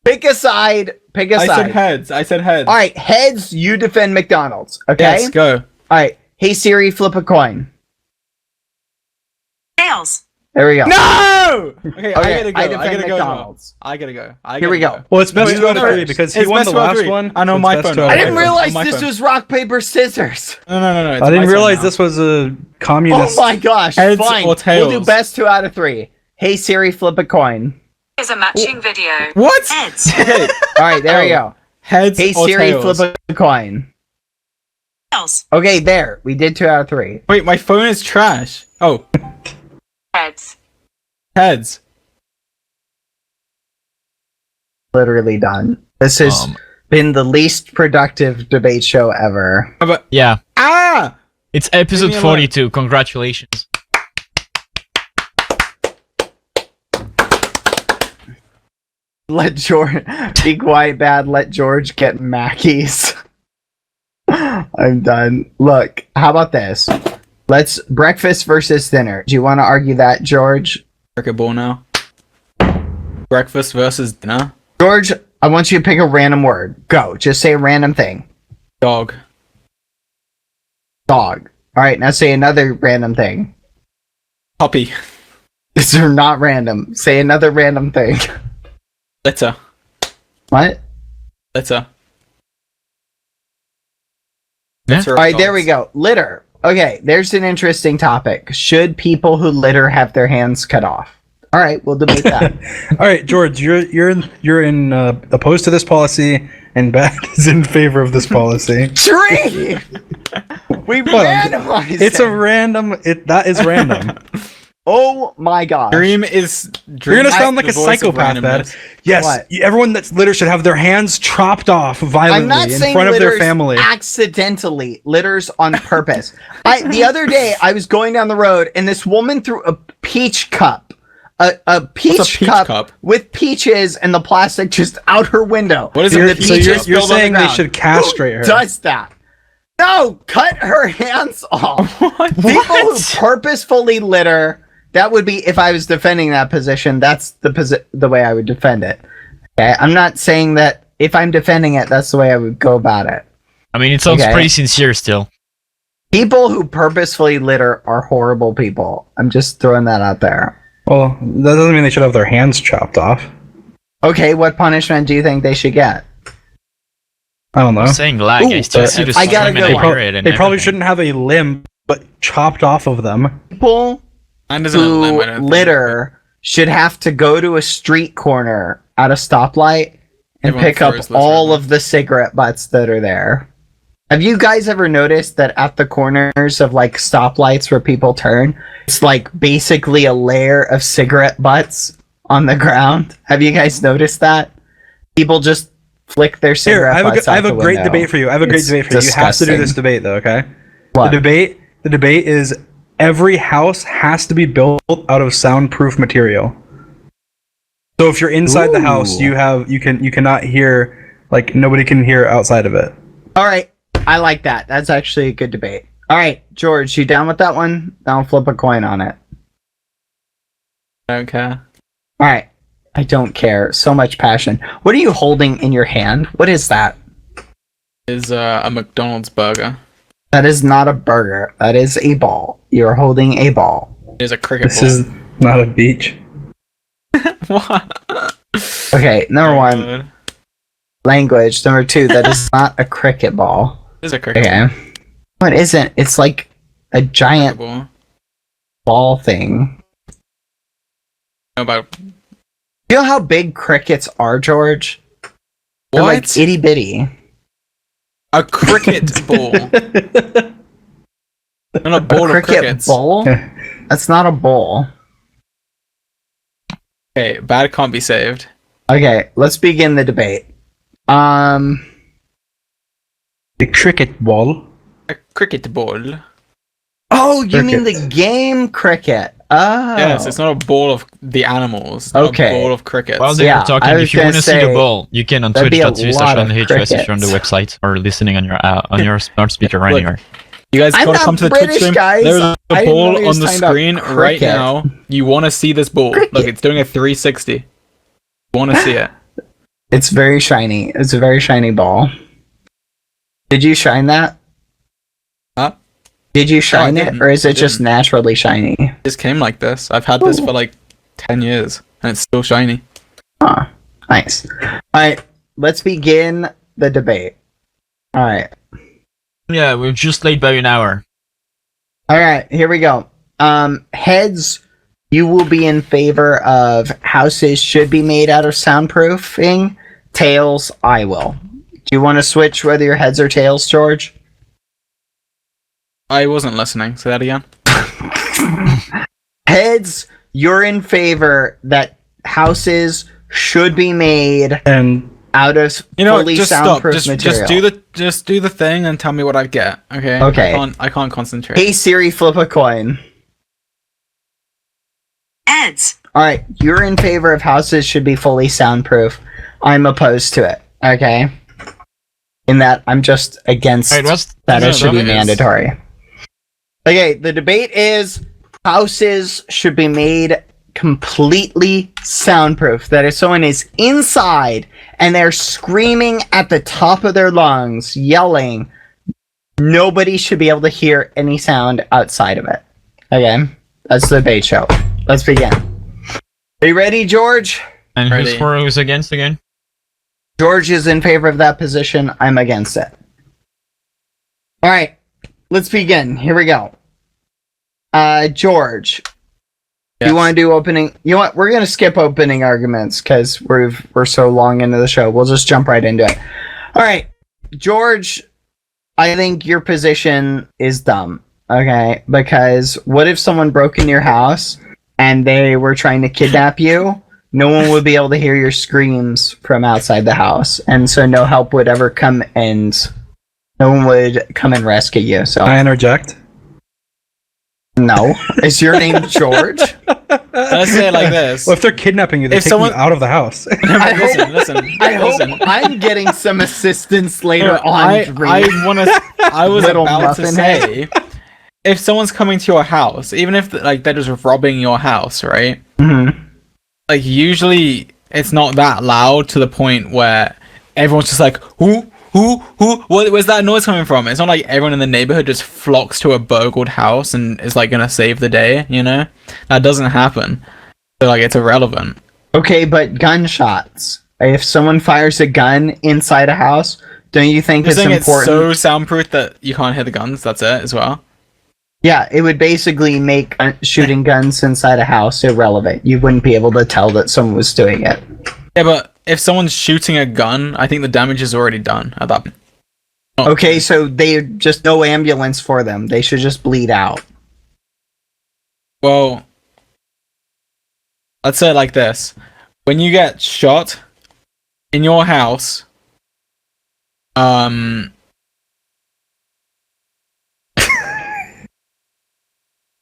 Pick a side. Pick a I side. said heads. I said heads. All right, heads, you defend McDonald's. Okay? Yes, go. All right. Hey Siri, flip a coin. Tails. There we go. No! Okay, I Okay, gotta go. I I, defend gotta go. McDonald's. I gotta go. Here we go. Well, it's best You two out of go three first. because he It's won best the two out of last three. one. I know so it's my best phone. two out I of didn't three. realize my this phone. was rock, paper, scissors. No. It's I didn't my realize turn now. this was a Oh communist. my gosh. Heads Fine. or We'll tails? do best 2 out of 3. Hey Siri, flip a coin. Is a matching video. What? Heads. Okay, All right, there we go. heads Hey or Siri, tails? flip a coin. Tails. Okay, there. We did 2 out of 3. Wait, my phone is trash. Oh, Heads. heads. Literally done. This has been the least productive debate show ever. How about Yeah, ah? it's episode Leave me alone. 42. Congratulations. Let George be quiet, bad. Let George get Mackies. I'm done. Look, how about this? Let's breakfast versus dinner. Do you want to argue that, George? Cricket ball now. Breakfast versus dinner. George, I want you to pick a random word. Go. Just say a random thing. Dog. Dog. All right, now say another random thing. Puppy. These are not random. Say another random thing. Litter. What? Litter. Yeah. Litter All of right, there dogs. we go. Litter. Okay, there's an interesting topic. Should people who litter have their hands cut off? All right, we'll debate that. All right, George, you're in opposed to this policy, and Bad is in favor of this policy. Tree. We randomized. It's it. a random. That is random. Oh my gosh. Dream is. You're gonna sound the like a voice of psychopath, Bad. randomness. Yes, What? everyone that's litter should have their hands chopped off violently I'm not in saying front of their litters family. accidentally. Litters on purpose. The other day I was going down the road and this woman threw a peach cup. A peach, peach cup, cup? with peaches and the plastic just out her window. What is And it? the So peaches you're spilled on the saying they ground. should castrate Who her? does that? No, cut her hands off. People who purposefully litter. That would be if I was defending that position. That's the way I would defend it. Okay, I'm not saying that if I'm defending it, that's the way I would go about it. I mean, it sounds Okay. pretty sincere still. People who purposefully litter are horrible people. I'm just throwing that out there. Well, that doesn't mean they should have their hands chopped off. Okay, what punishment do you think they should get? I don't know. I'm saying lag. I Ooh, still see the I gotta stream go and I on. hear it and They probably everything. shouldn't have a limb, but chopped off of them. People Mine doesn't have a limb, who I don't think. litter should have to go to a street corner at a stoplight and Everyone pick up throws litter all in. of the cigarette butts that are there. Have you guys ever noticed that at the corners of like stoplights where people turn, it's like basically a layer of cigarette butts on the ground? Have you guys noticed that? People just flick their Here, cigarette I have butts I out have a the great window. debate for you. I have a great It's debate for you. You have to do disgusting. this debate, though. Okay. What? The debate is every house has to be built out of soundproof material. So if you're inside the house, Ooh. you cannot hear, like, nobody can hear outside of it. All right, I like that. That's actually a good debate. All right, George, you down with that one? I'll flip a coin on it. I don't care. All right, I don't care. So much passion. What are you holding in your hand? What is that? Is a McDonald's burger. That is not a burger. That is a ball. You're holding a ball. It is a cricket This ball. is not a beach. What? Okay, number one, God. language. Number two, that is not a cricket ball. It is a cricket Okay. No, it isn't. It's like a giant ball. ball thing. Know about You know how big crickets are, George? They're like what? itty bitty. A cricket ball. Not a ball A of cricket crickets. bowl? That's not a bowl. Okay, bad can't be saved. Okay, let's begin the debate. The cricket ball. A cricket ball. Oh, you mean Cricket. the game cricket? Oh. Yes, it's not a ball of the animals. It's not Okay. a ball of crickets. While they Yeah, are talking, I was if you gonna want to see the say, ball, you can on that'd be a lot of twitch.tv/unhs if you're on the crickets. website or listening on your smart speaker right Look, here. You guys I'm gotta not come to the British, Twitch stream. guys. There's I a didn't know ball you was on the talking about screen right cricket. now. You want to see this ball? Cricket. Look, it's doing a 360. You want to see it? It's very shiny. It's a very shiny ball. Did you shine that? Huh? Did you shine it, didn't. or is I it just didn't. naturally shiny? It just came like this. I've had this Ooh. for like 10 years, and it's still shiny. Huh. Nice. Alright, let's begin the debate. Alright. Yeah, we're just late by an hour. Alright, here we go. Heads, you will be in favor of houses should be made out of soundproofing. Tails, I will. Do you want to switch whether your heads or tails, George? I wasn't listening. Say that again. Heads, you're in favor that houses should be made And out of You know, what, fully just stop. soundproof material. Just do the thing and tell me what I get. Okay. Okay. I can't concentrate. Hey Siri, flip a coin. Heads. Alright, you're in favor of houses should be fully soundproof. I'm opposed to it. Okay? In that I'm just against Wait, what's that No, it should be that is- mandatory. Okay, the debate is houses should be made completely soundproof. That if someone is inside and they're screaming at the top of their lungs, yelling, nobody should be able to hear any sound outside of it. Okay? That's the debate show. Let's begin. Are you ready, George? And who's Ready. for, who's against again? George is in favor of that position. I'm against it. All right, let's begin. Here we go. George, Yes. you want to do opening? You know what? We're gonna skip opening arguments because we're so long into the show. We'll just jump right into it. All right, George, I think your position is dumb. Okay, because what if someone broke in your house and they were trying to kidnap you? No one would be able to hear your screams from outside the house, and so no help would ever come, and no one would come and rescue you. So I interject. no, is your name George? Let's say it like this. Well, if they're kidnapping you, they If take someone- you out of the house. I hope- listen. I hope listen. I'm getting some assistance later on. I Dream. want to. I was Little about to muffin say, if someone's coming to your house, even if like they're just robbing your house, right? Mhm. Like usually it's not that loud to the point where everyone's just like, who, where's that noise coming from? It's not like everyone in the neighborhood just flocks to a burgled house and is like gonna save the day, you know? That doesn't happen. So like it's irrelevant. Okay, but gunshots. If someone fires a gun inside a house, don't you think You're it's saying important? it's so soundproof that you can't hear the guns, that's it as well? Yeah, it would basically make shooting guns inside a house irrelevant. You wouldn't be able to tell that someone was doing it. Yeah, but if someone's shooting a gun, I think the damage is already done at that point. Oh, Okay, so they just no ambulance for them. They should just bleed out. Well, let's say it like this. When you get shot in your house,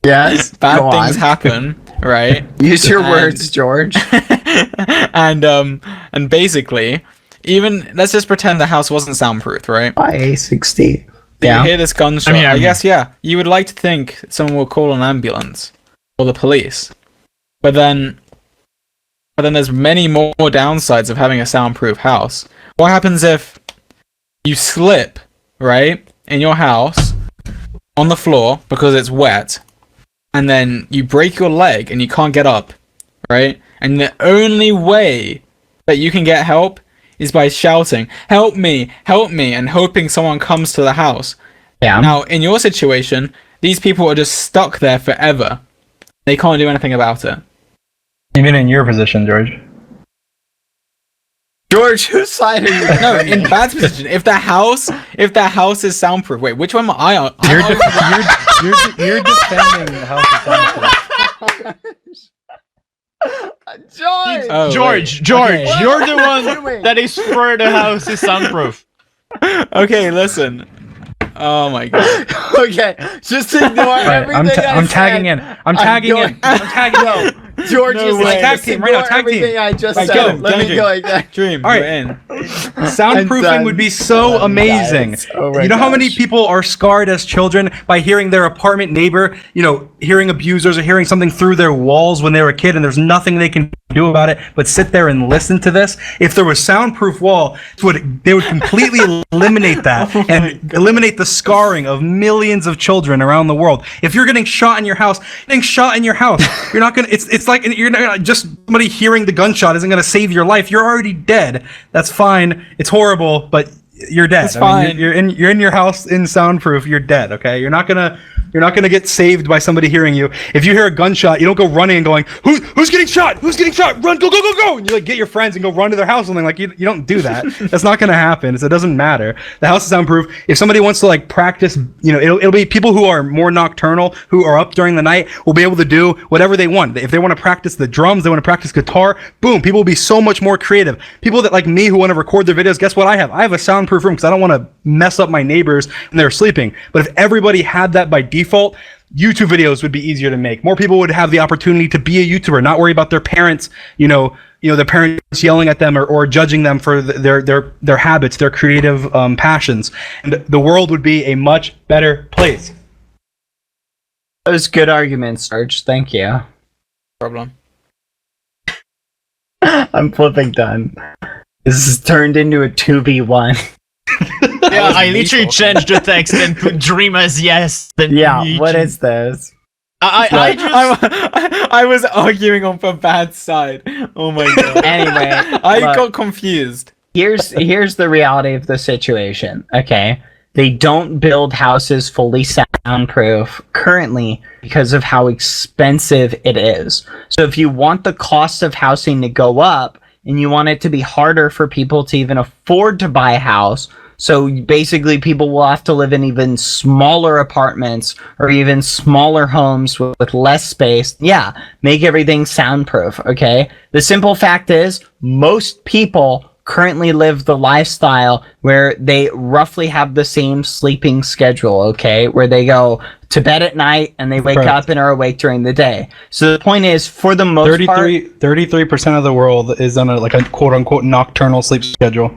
Yes, bad go things on. happen, right? Use your And- words, George. and basically, even let's just pretend the house wasn't soundproof, right? By A60. You Yeah. hear this gunshot. I mean, I guess yeah, you would like to think someone will call an ambulance or the police, but then there's many more downsides of having a soundproof house. What happens if you slip, right, in your house on the floor because it's wet, and then you break your leg and you can't get up, right? And the only way that you can get help is by shouting, help me, and hoping someone comes to the house. Yeah. Now, in your situation, these people are just stuck there forever, They can't do anything about it. Even in your position, George. George, whose side are you? No, in Bad's position, if the house is soundproof. Wait, which one am I on? You're defending the house of soundproof. George! Oh, George, wait. Okay. you're the one that is for the house is soundproof. Okay, listen. Oh my god. Okay, just ignore Right, everything I'm tagging in. I'm tagging in. George No is way. like, Tag just team, right now, ignore tag team. everything I just Right, said. go, Let me Dream. go like that. Dream, All you're right. in. Soundproofing done. would be so I'm amazing. done. Oh my You know how many gosh. people are scarred as children by hearing their apartment neighbor, hearing abusers or hearing something through their walls when they were a kid, and there's nothing they can do about it but sit there and listen to this? If there was soundproof wall, they would completely eliminate that and eliminate the scarring of millions of children around the world. If you're getting shot in your house, you're not gonna. It's like you're not just somebody hearing the gunshot isn't gonna save your life. You're already dead. That's fine. It's horrible, but you're dead. It's fine. You're in your house in soundproof. You're dead. Okay. You're not gonna get saved by somebody hearing you. If you hear a gunshot, you don't go running and going, who's getting shot? Who's getting shot? Run, go! And you like get your friends and go run to their house and something. Like you don't do that. That's not gonna happen. So it doesn't matter. The house is soundproof. If somebody wants to like practice, it'll be people who are more nocturnal, who are up during the night, will be able to do whatever they want. If they want to practice the drums, they want to practice guitar, boom, people will be so much more creative. People that like me who want to record their videos, guess what I have? I have a soundproof room because I don't want to mess up my neighbors when they're sleeping. But if everybody had that by default, YouTube videos would be easier to make. More people would have the opportunity to be a YouTuber, not worry about their parents, their parents yelling at them or judging them for their habits, their creative passions. And the world would be a much better place. Those good arguments, George. Thank you. Problem. I'm flipping done. This has turned into a 2v1. Yeah, I literally changed the text and put dream as yes. Then Yeah, what is this? I was arguing on for Bad's side. Oh my god. Anyway, I look, got confused. here's the reality of the situation. Okay, they don't build houses fully soundproof currently because of how expensive it is. So if you want the cost of housing to go up and you want it to be harder for people to even afford to buy a house, so basically people will have to live in even smaller apartments or even smaller homes with less space. Yeah, make everything soundproof, okay? The simple fact is most people currently live the lifestyle where they roughly have the same sleeping schedule, okay? Where they go to bed at night and they wake up and are awake during the day. So the point is, for the most part, 33% of the world is on a quote unquote nocturnal sleep schedule.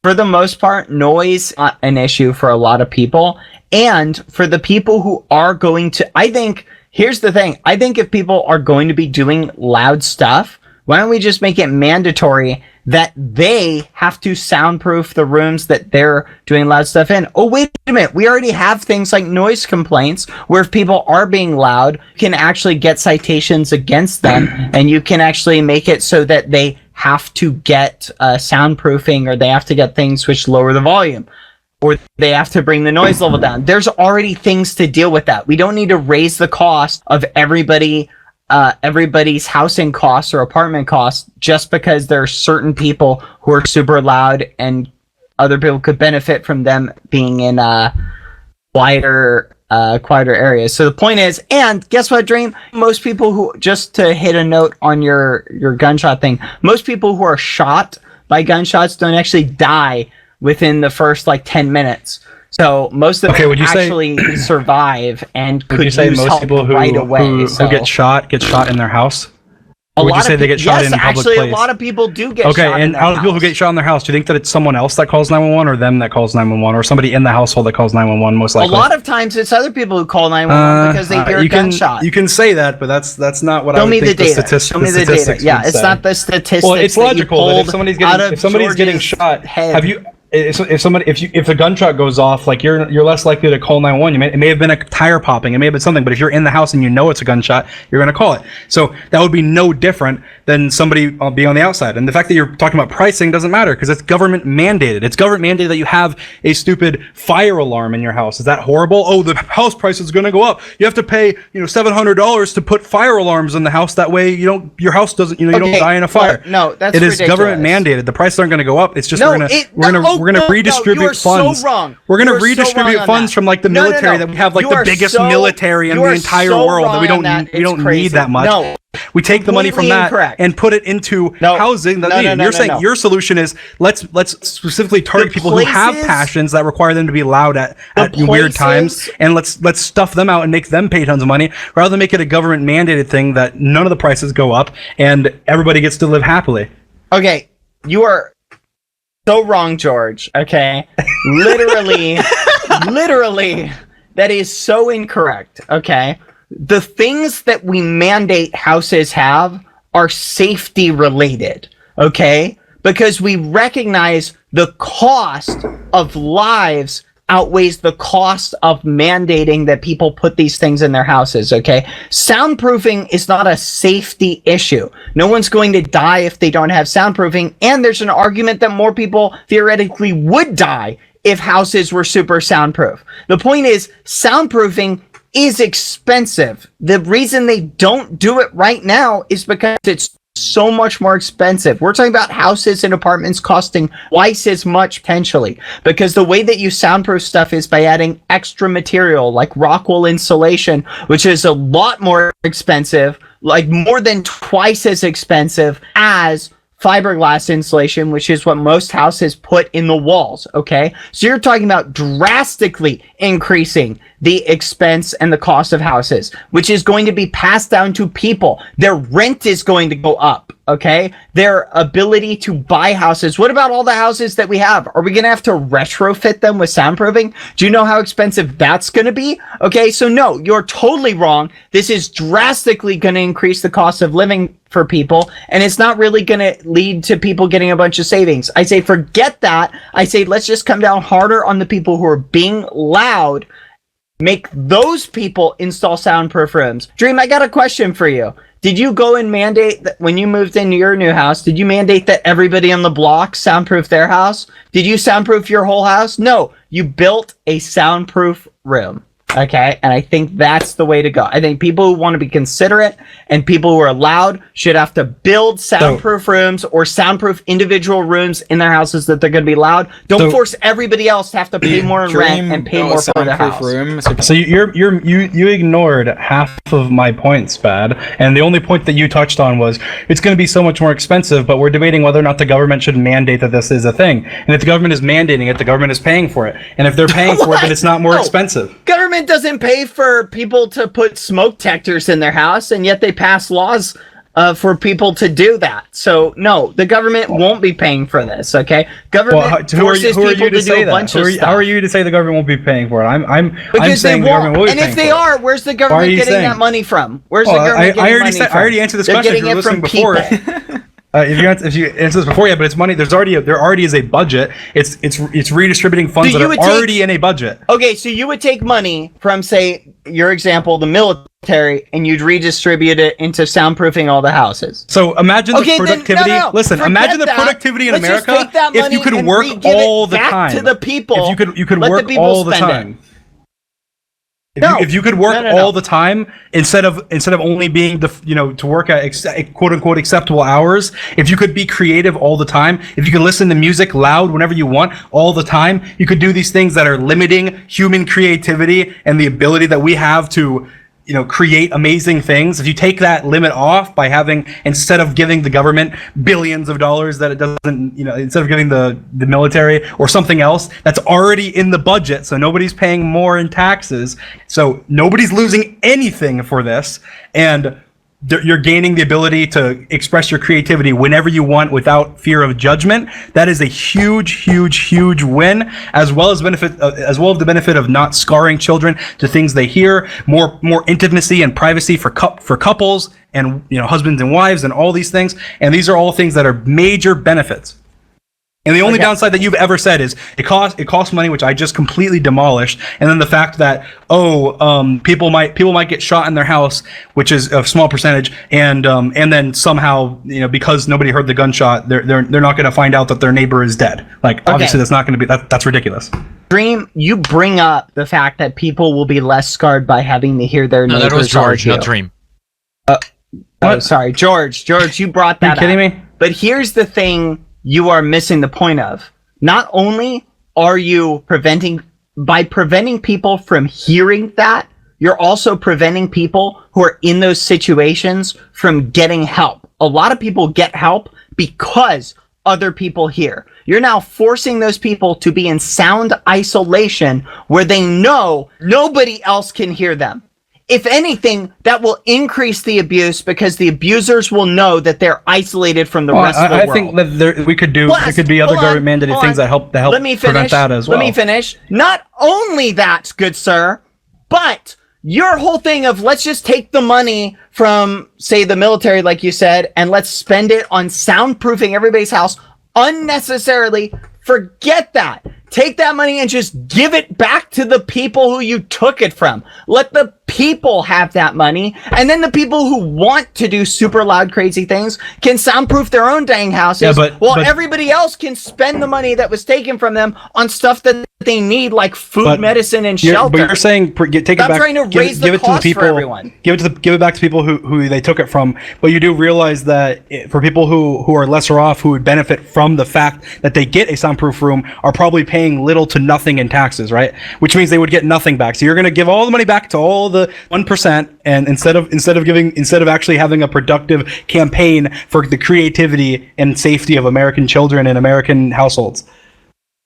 for the most part, noise is not an issue for a lot of people. And for the people who are going to, here's the thing. I think if people are going to be doing loud stuff, why don't we just make it mandatory that they have to soundproof the rooms that they're doing loud stuff in? Oh, wait a minute. We already have things like noise complaints where if people are being loud, you can actually get citations against them, and you can actually make it so that they have to get soundproofing, or they have to get things which lower the volume, or they have to bring the noise level down. There's already things to deal with that. We don't need to raise the cost of everybody's housing costs or apartment costs just because there are certain people who are super loud and other people could benefit from them being in quieter areas. So the point is, and guess what, Dream? Most people who, just to hit a note on your gunshot thing, most people who are shot by gunshots don't actually die within the first 10 minutes. So most of them actually survive and could use help right away. Who get shot in their house? Would you say they get shot in a public place? Actually, a lot of people do get shot in their house. Okay, and out of people who get shot in their house, do you think that it's someone else that calls 911 or them that calls 911 or somebody in the household that calls 911 most likely? A lot of times it's other people who call 911 because they hear a gunshot. You can say that, but that's not what Show I would think the statistics. Show me the data. Yeah, it's not the statistics. Well, it's logical that if somebody's that getting shot, if a gunshot goes off, like you're less likely to call 911. It may have been a tire popping, it may have been something, but if you're in the house and you know it's a gunshot, you're going to call it. So that would be no different than somebody being on the outside. And the fact that you're talking about pricing doesn't matter because it's government mandated. It's government mandated that you have a stupid fire alarm in your house. Is that horrible? Oh, the house price is going to go up. You have to pay $700 to put fire alarms in the house. That way your house doesn't you don't die in a fire. No, that's it is ridiculous. Government mandated. The prices aren't going to go up. It's just we're going to redistribute funds. So wrong. We're going to redistribute funds from like the military that we have like the biggest military in the entire world that we don't need that much. No. We take the money from that and put it into housing. You're saying your solution is let's specifically target people who have passions that require them to be loud at weird times, and let's stuff them out and make them pay tons of money rather than make it a government mandated thing that none of the prices go up and everybody gets to live happily. Okay, you are so wrong, George. Okay, literally, that is so incorrect. Okay. The things that we mandate houses have are safety related, okay? Because we recognize the cost of lives outweighs the cost of mandating that people put these things in their houses, okay? Soundproofing is not a safety issue. No one's going to die if they don't have soundproofing, and there's an argument that more people theoretically would die if houses were super soundproof. The point is, soundproofing is expensive. The reason they don't do it right now is because it's so much more expensive. We're talking about houses and apartments costing twice as much potentially, because the way that you soundproof stuff is by adding extra material like rock wool insulation, which is a lot more expensive, like more than twice as expensive as fiberglass insulation, which is what most houses put in the walls, okay? So you're talking about drastically increasing the expense and the cost of houses, which is going to be passed down to people. Their rent is going to go up, okay? Their ability to buy houses. What about all the houses that we have? Are we going to have to retrofit them with soundproofing? Do you know how expensive that's going to be? Okay, so no, you're totally wrong. This is drastically going to increase the cost of living for people, and it's not really going to lead to people getting a bunch of savings. I say forget that. I say let's just come down harder on the people who are being loud. Make those people install soundproof rooms. Dream, I got a question for you. Did you go and mandate that when you moved into your new house, did you mandate that everybody on the block soundproof their house? Did you soundproof your whole house? No, you built a soundproof room. Okay, and I think that's the way to go. I think people who want to be considerate and people who are loud should have to build soundproof rooms or soundproof individual rooms in their houses that they're going to be loud. Don't force everybody else to have to pay more in rent and pay more for their house. So you ignored half of my points, Bad, and the only point that you touched on was it's going to be so much more expensive, but we're debating whether or not the government should mandate that this is a thing. And if the government is mandating it, the government is paying for it. And if they're paying for it, then it's not more expensive. Government doesn't pay for people to put smoke detectors in their house, and yet they pass laws for people to do that. So no, the government won't be paying for this. Okay, government forces people to do a bunch of stuff. How are you to say the government won't be paying for it? I'm saying the government will be paying for it. And if they are, where's the government getting that money from? Where's the government getting money from? I already answered this question. If you were listening before. If you answer this before, yeah, but it's money. There already is a budget. It's redistributing funds that are already in a budget. Okay, so you would take money from, say, your example, the military, and you'd redistribute it into soundproofing all the houses. So imagine the productivity. Listen, imagine the productivity in America if you could work all the time. To the people. If you could work all the time. If you could work all the time instead of only being to work at quote unquote acceptable hours, if you could be creative all the time, if you could listen to music loud whenever you want all the time, you could do these things that are limiting human creativity and the ability that we have to create amazing things. If you take that limit off by having, instead of giving the government billions of dollars that it doesn't, instead of giving the military or something else that's already in the budget, so nobody's paying more in taxes, so nobody's losing anything for this, and you're gaining the ability to express your creativity whenever you want without fear of judgment. That is a huge win, as well as the benefit of not scarring children to things they hear, more intimacy and privacy for couples and husbands and wives and all these things. And these are all things that are major benefits. And the only downside that you've ever said is it costs money, which I just completely demolished. And then the fact that people might get shot in their house, which is a small percentage, and then somehow, you know, because nobody heard the gunshot, they're not going to find out that their neighbor is dead. Like, obviously that's not going to be that's ridiculous. Dream, you bring up the fact that people will be less scarred by having to hear their neighbors. No, that was George, argue. not Dream. Oh, sorry, George, you brought that. Are you kidding me? But here's the thing. You are missing the point of. Not only are you preventing people from hearing that, you're also preventing people who are in those situations from getting help. A lot of people get help because other people hear. You're now forcing those people to be in sound isolation where they know nobody else can hear them. If anything, that will increase the abuse because the abusers will know that they're isolated from the rest of the world. I think that there could be other government mandated things that help prevent that as well. Let me finish. Not only that, good sir, but your whole thing of let's just take the money from, say, the military, like you said, and let's spend it on soundproofing everybody's house unnecessarily. Forget that. Take that money and just give it back to the people who you took it from. Let the people have that money, and then the people who want to do super loud, crazy things can soundproof their own dang houses, while everybody else can spend the money that was taken from them on stuff that they need, like food, medicine, and shelter. But you're saying take it back. I'm trying to raise the cost for everyone. Give it back to people who they took it from. But you do realize that for people who are lesser off, who would benefit from the fact that they get a soundproof room, are probably paying little to nothing in taxes, right? Which means they would get nothing back. So you're going to give all the money back to all the 1%, and instead of actually having a productive campaign for the creativity and safety of American children and American households.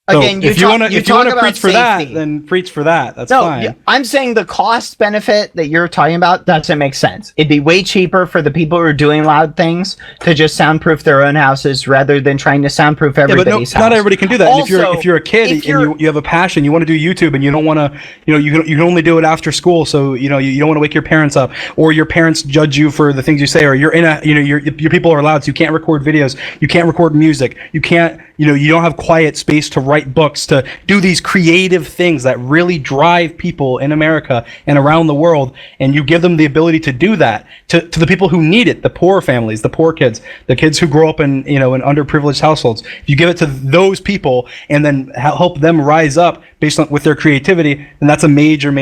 Again, so if you want to preach for that, then preach for that. That's fine. Yeah, I'm saying the cost benefit that you're talking about doesn't make sense. It'd be way cheaper for the people who are doing loud things to just soundproof their own houses rather than trying to soundproof everybody's house. Not everybody can do that. Also, and if you're a kid and you have a passion, you want to do YouTube, and you don't want to, you can only do it after school, so you don't want to wake your parents up, or your parents judge you for the things you say, or you're in a, your people are loud, so you can't record videos, you can't record music, you can't, you don't have quiet space to write books, to do these creative things that really drive people in America and around the world, and you give them the ability to do that to the people who need it, the poor families, the poor kids, the kids who grow up in in underprivileged households. If you give it to those people and then help them rise up based on with their creativity, then that's a major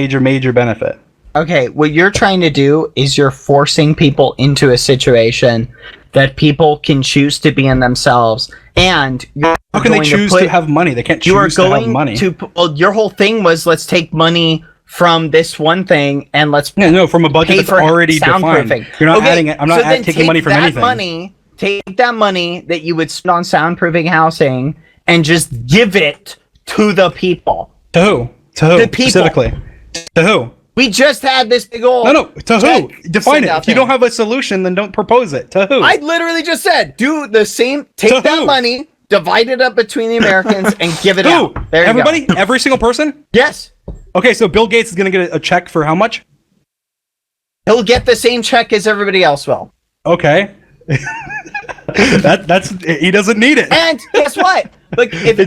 benefit. Okay, what you're trying to do is you're forcing people into a situation that people can choose to be in themselves, and how can they choose to have money? They can't choose to have money. Well, your whole thing was let's take money from this one thing and let's from a budget that's already defined. You're not adding it. I'm not taking money from anything. Take that money that you would spend on soundproofing housing and just give it to the people. To who? To who? The people. Specifically. To who? We just had this big old... No, to who? Define it. If you don't have a solution, then don't propose it. To who? I literally just said, do the same, take that money, divide it up between the Americans, and give it out. There you Everybody? go. Every single person? Yes. Okay, so Bill Gates is going to get a check for how much? He'll get the same check as everybody else will. Okay. That's he doesn't need it. And guess what? Like if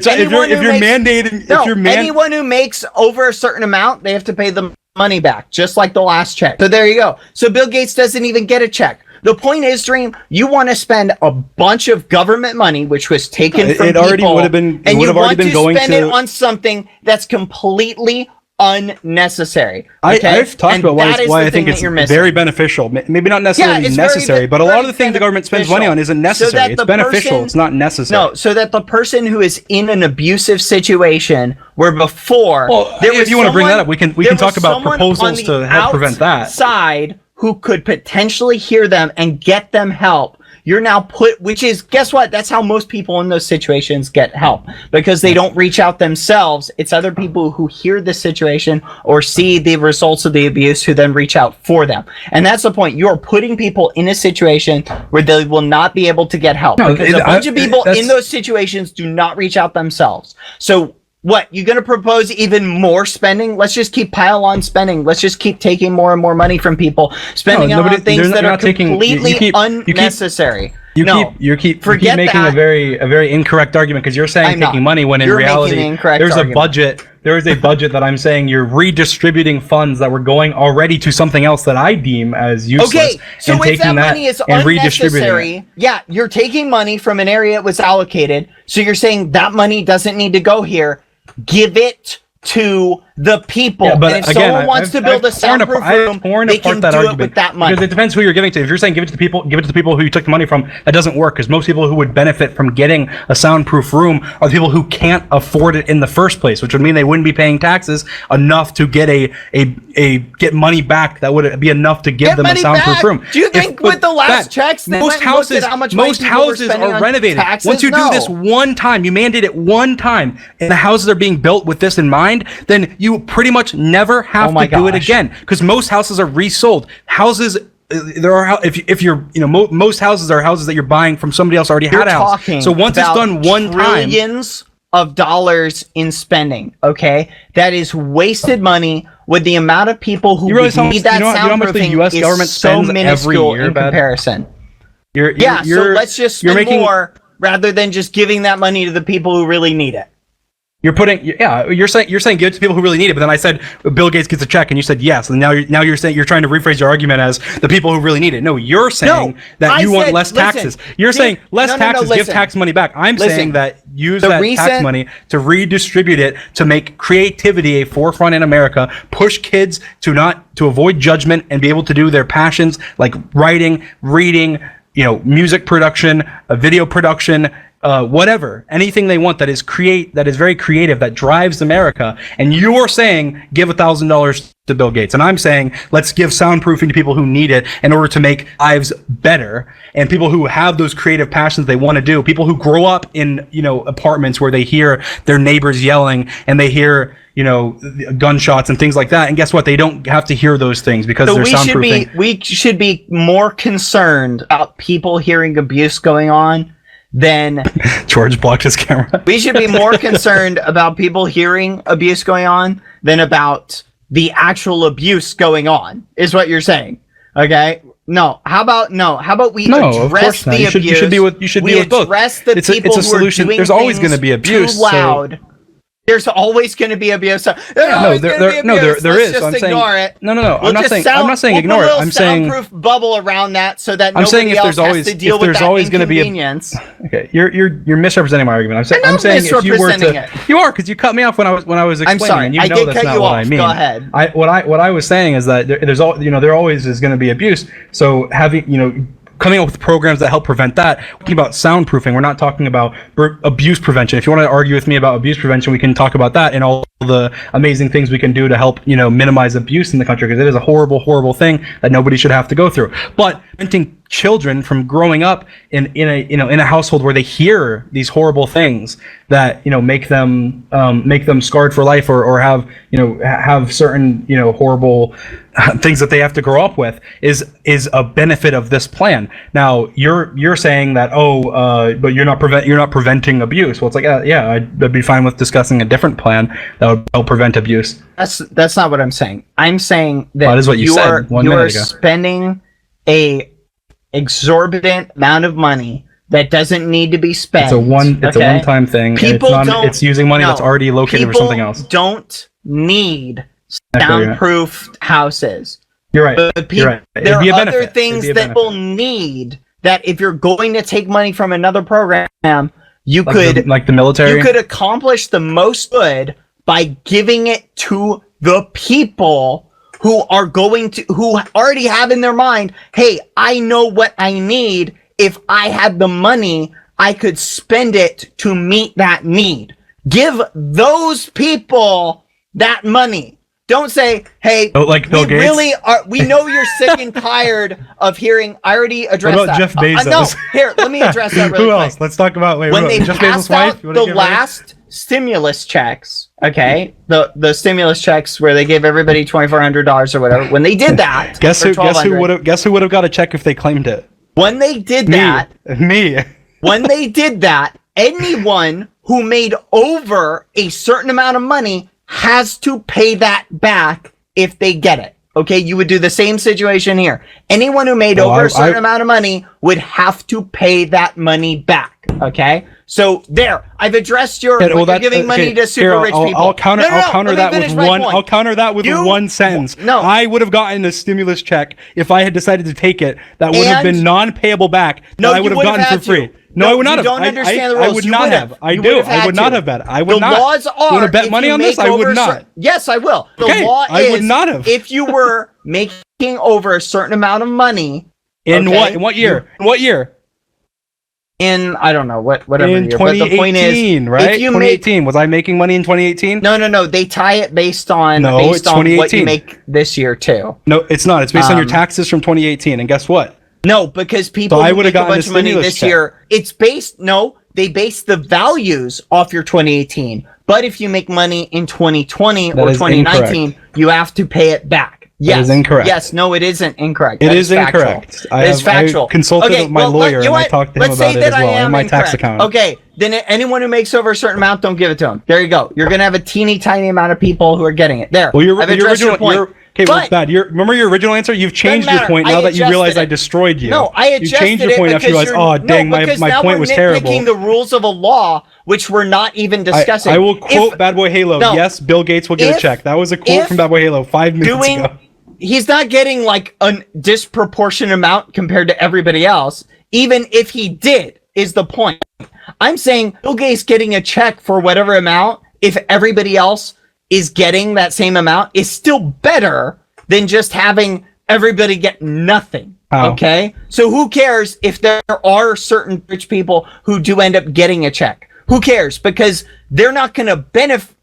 anyone who makes over a certain amount, they have to pay the money back, just like the last check. So there you go. So Bill Gates doesn't even get a check. The point is, Dream, you want to spend a bunch of government money, which was taken from people, already would have been, and you want to going spend it on something that's completely unnecessary. Okay? I've talked about why I think it's very beneficial. Maybe not necessarily necessary, but a lot of the things the government spends money on isn't necessary. It's beneficial. It's not necessary. No, so that the person who is in an abusive situation where before... Well, if you want to bring that up, we can talk about proposals to help prevent that. Outside who could potentially hear them and get them help. You're now which is, guess what? That's how most people in those situations get help, because they don't reach out themselves. It's other people who hear the situation or see the results of the abuse who then reach out for them. And that's the point. You're putting people in a situation where they will not be able to get help, because a bunch of people in those situations do not reach out themselves. So what, you going to propose even more spending? Let's just keep pile on spending. Let's just keep taking more and more money from people, spending on things that are completely unnecessary. You No, keep forget making that. a very incorrect argument because you're saying I'm taking not. money when in You're making reality the incorrect there's argument. a budget. There is a budget that I'm saying you're redistributing funds that were going already to something else that I deem as useless. Okay, so and if taking that money is and redistributing it. unnecessary, yeah, you're taking money from an area it was allocated. So you're saying that money doesn't need to go here. Give it to the people. Yeah, but and if again, someone wants to build a soundproof room, they can do it with that money. Because it depends who you're giving to. If you're saying give it to the people who you took the money from, that doesn't work. Because most people who would benefit from getting a soundproof room are the people who can't afford it in the first place, which would mean they wouldn't be paying taxes enough to get get money back that would be enough to give them a soundproof room. Do you think with the last checks, they most went and looked at houses, how much money most people were houses spending are on renovated. taxes? Once you do this No. one time, you mandate it one time, and the houses are being built with this in mind, then you pretty much never have to do it again, because most houses are resold. Houses, there are if you're most houses are houses that you're buying from somebody else already had a house. So once it's done one time, trillions of dollars in spending. Okay, that is wasted money. With the amount of people who You realize how much- need that you know how much the soundproofing US is government so spends every minuscule year, in Bad? comparison. you're So let's just you're spend making more rather than just giving that money to the people who really need it. You're saying give it to people who really need it, but then I said Bill Gates gets a check, and you said yes, and now you're saying you're trying to rephrase your argument as the people who really need it. No, you're saying that you want less taxes. You're saying less taxes, give tax money back. I'm saying that use that tax money to redistribute it to make creativity a forefront in America, push kids to avoid judgment and be able to do their passions like writing, reading, music production, video production. Whatever, anything they want that is very creative, that drives America. And you're saying give $1,000 to Bill Gates, and I'm saying let's give soundproofing to people who need it in order to make lives better, and people who have those creative passions they want to do, people who grow up in apartments where they hear their neighbors yelling and they hear gunshots and things like that, and guess what, they don't have to hear those things because they're soundproofing. We should be more concerned about people hearing abuse going on than George blocked his camera. We should be more concerned about people hearing abuse going on than about the actual abuse going on, is what you're saying. Okay? How about we address the abuse? You should be with both. Address the it's a solution. Who are doing There's always things going to be abuse. too loud. There's always going to be abuse. There is. So I'm saying ignore it. No. I'm not saying ignore it. I'm saying soundproof bubble around that so that I'm saying nobody else has to deal with that inconvenience. Okay, you're misrepresenting my argument. I'm saying if you were to, you are, because you cut me off when I was explaining. I'm sorry. And you I know did that's cut not you what off. I mean. Go ahead. What I was saying is that there always is going to be abuse. So having coming up with programs that help prevent that. We're talking about soundproofing. We're not talking about abuse prevention. If you want to argue with me about abuse prevention, we can talk about that and all the amazing things we can do to help, minimize abuse in the country, because it is a horrible, horrible thing that nobody should have to go through. But preventing children from growing up in a household where they hear these horrible things that make them scarred for life, or have certain horrible things that they have to grow up with is a benefit of this plan. Now you're saying that but you're not preventing abuse. Well, it's like I'd be fine with discussing a different plan that would help prevent abuse. That's not what I'm saying. I'm saying that is what you said 1 minute ago. Spending a exorbitant amount of money that doesn't need to be spent. It's a one-time thing. It's using money that's already located for something else. People don't need soundproof houses. You're right. You're right. There are other things that people need that if you're going to take money from another program, you could like the military. You could accomplish the most good by giving it to the people who already have in their mind, hey, I know what I need. If I had the money, I could spend it to meet that need. Give those people that money. Don't say, hey, like Bill Gates? Really are. We know you're sick and tired of hearing. I already addressed what about that. Jeff Bezos? No, here, let me address that really Who quick. else? Let's talk about when they Jeff passed Bezos' out wife? the last stimulus checks, okay, the stimulus checks where they gave everybody $2,400 or whatever. When they did that, guess who would have got a check if they claimed it? When they did Me. When they did that, anyone who made over a certain amount of money has to pay that back if they get it. Okay, you would do the same situation here. Anyone who made over a certain amount of money would have to pay that money back. Okay, so there, I've addressed your. You're giving money to super rich people. I'll counter that with one. I'll counter that with one sentence. No, I would have gotten a stimulus check if I had decided to take it. That would have been non-payable back. No, I would have gotten for free. No, I would not have. You don't understand the rules. I would not have. I do. I would not have bet. I would not. The laws are. You want to bet money on this? I would not. Yes, I will. The law is. I would not have. If you were making over a certain amount of money. In what? In what year? In what year? In I don't know whatever in year. 2018, but the point is, right? 2018. Was I making money in 2018? No. They tie it based on what you make this year too. No, it's not. It's based on your taxes from 2018. And guess what? No, because people so I who would have make a gotten bunch of money this year, it's based. No, they base the values off your 2018. But if you make money in 2020 or 2019, you have to pay it back. Yes, that is incorrect. Yes, no, it isn't incorrect. It is incorrect. It is factual. I consulted my lawyer and I talked to him about it as well, and my tax accountant. Okay, then anyone who makes over a certain amount, don't give it to them. There you go. You're gonna have a teeny tiny amount of people who are getting it. There. Well, your original point. Okay, well, bad. Remember your original answer? You've changed your point now that you realize I destroyed you. No, I adjusted it. You changed your point after you realized, oh, dang, my point was terrible. Because now we're nitpicking the rules of a law, which we're not even discussing. I will quote Bad Boy Halo. No, yes, Bill Gates will get a check. That was a quote from Bad Boy Halo 5 minutes ago. He's not getting like a disproportionate amount compared to everybody else. Even if he did, is the point. I'm saying Bill Gates getting a check for whatever amount, if everybody else is getting that same amount, is still better than just having everybody get nothing. Oh. Okay? So who cares if there are certain rich people who do end up getting a check? Who cares? Because they're not going to benefit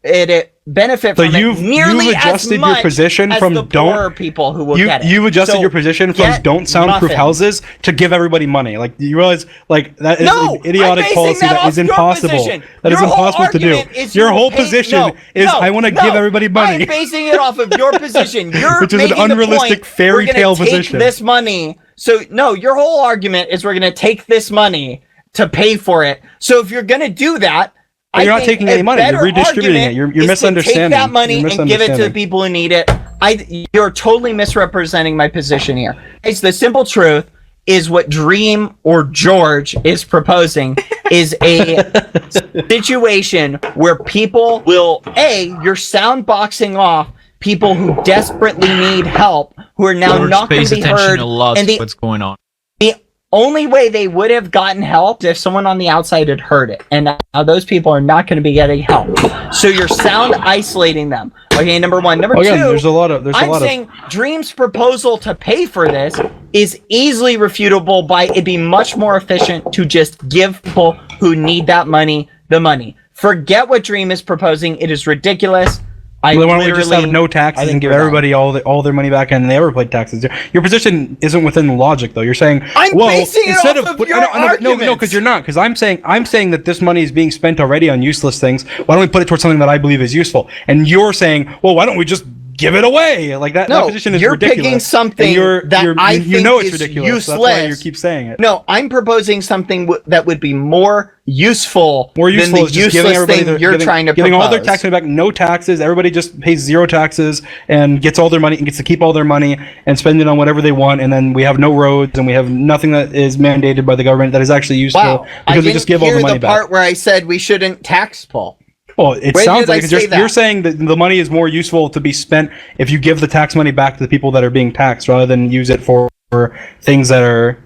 from it nearly as much your position as the poorer people who will get it. You've adjusted your position from don't soundproof houses to give everybody money. Like, you realize, like, that is an idiotic policy that is impossible. That is impossible to do. Your whole position is I want to give everybody money. I'm basing it off of your position. You're which is an unrealistic fairy tale position. This money. So no, your whole argument is we're going to take this money to pay for it. So if you're going to do that, you're not taking any money. You're redistributing it. You're misunderstanding. Take that money and give it to the people who need it. You're totally misrepresenting my position here. It's the simple truth is what Dream or George is proposing is a situation where people will you're sound boxing off people who desperately need help, who are now not going to be heard. And what's going on. The only way they would have gotten help if someone on the outside had heard it, and now those people are not going to be getting help. So you're sound isolating them. Okay, number one. Number two. There's a lot of. I'm saying Dream's proposal to pay for this is easily refutable by it being much more efficient to just give people who need that money the money. Forget what Dream is proposing. It is ridiculous. Why don't we just have no taxes and give everybody all their money back and they ever pay taxes? Your position isn't within the logic, though. You're saying, instead of your arguments. No, because you're not. Because I'm saying that this money is being spent already on useless things. Why don't we put it towards something that I believe is useful? And you're saying, well, why don't we just give it away? Like that. No, that position is you're ridiculous. Picking something that I think it's is ridiculous. useless. That's why you keep saying it. No, I'm proposing something that would be more useful than the is just giving everybody trying to getting propose. all their tax money back, no taxes. Everybody just pays zero taxes and gets all their money and gets to keep all their money and spend it on whatever they want. And then we have no roads and we have nothing that is mandated by the government that is actually useful because we just give all the money back. I didn't hear the part where I said we shouldn't tax Paul. Well, it sounds like you're saying that the money is more useful to be spent if you give the tax money back to the people that are being taxed rather than use it for things that are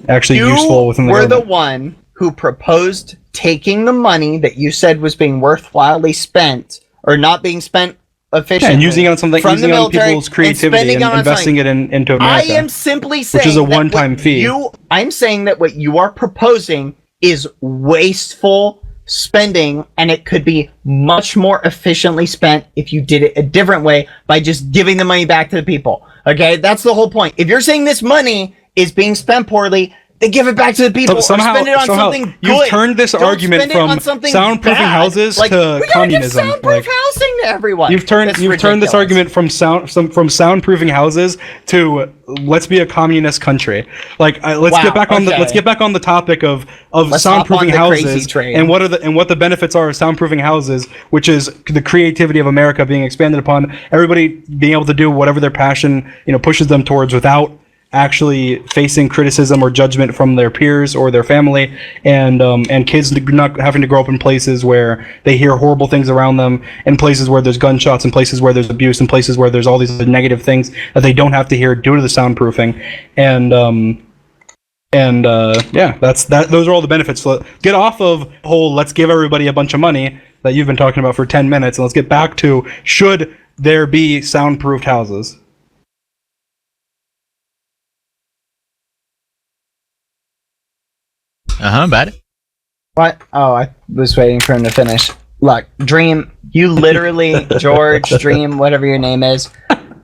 actually useful within the government. You were the one who proposed taking the money that you said was being worthwhilely spent or not being spent efficiently and using it on something, using it on people's creativity and investing it into America. I am simply saying which is a one-time fee. I'm saying that what you are proposing is wasteful spending, and it could be much more efficiently spent if you did it a different way by just giving the money back to the people. Okay, that's the whole point. If you're saying this money is being spent poorly, They give it back to the people. Somehow, or spend it on something you've good. turned this Don't argument spend it from on something soundproofing bad. houses Like, to we gotta communism. Give soundproof housing to everyone. You've turned That's this ridiculous. argument from soundproofing houses to let's be a communist country. Like let's get back on the topic of Let's hop on soundproofing the crazy houses train. and what the benefits are of soundproofing houses, which is the creativity of America being expanded upon, everybody being able to do whatever their passion pushes them towards without actually facing criticism or judgment from their peers or their family, and kids not having to grow up in places where they hear horrible things around them, in places where there's gunshots, in places where there's abuse, in places where there's all these negative things that they don't have to hear due to the soundproofing, those are all the benefits. So get off of the whole let's give everybody a bunch of money that you've been talking about for 10 minutes, and let's get back to should there be soundproofed houses. Bad. What? Oh, I was waiting for him to finish. Look, Dream, you literally, George, Dream, whatever your name is,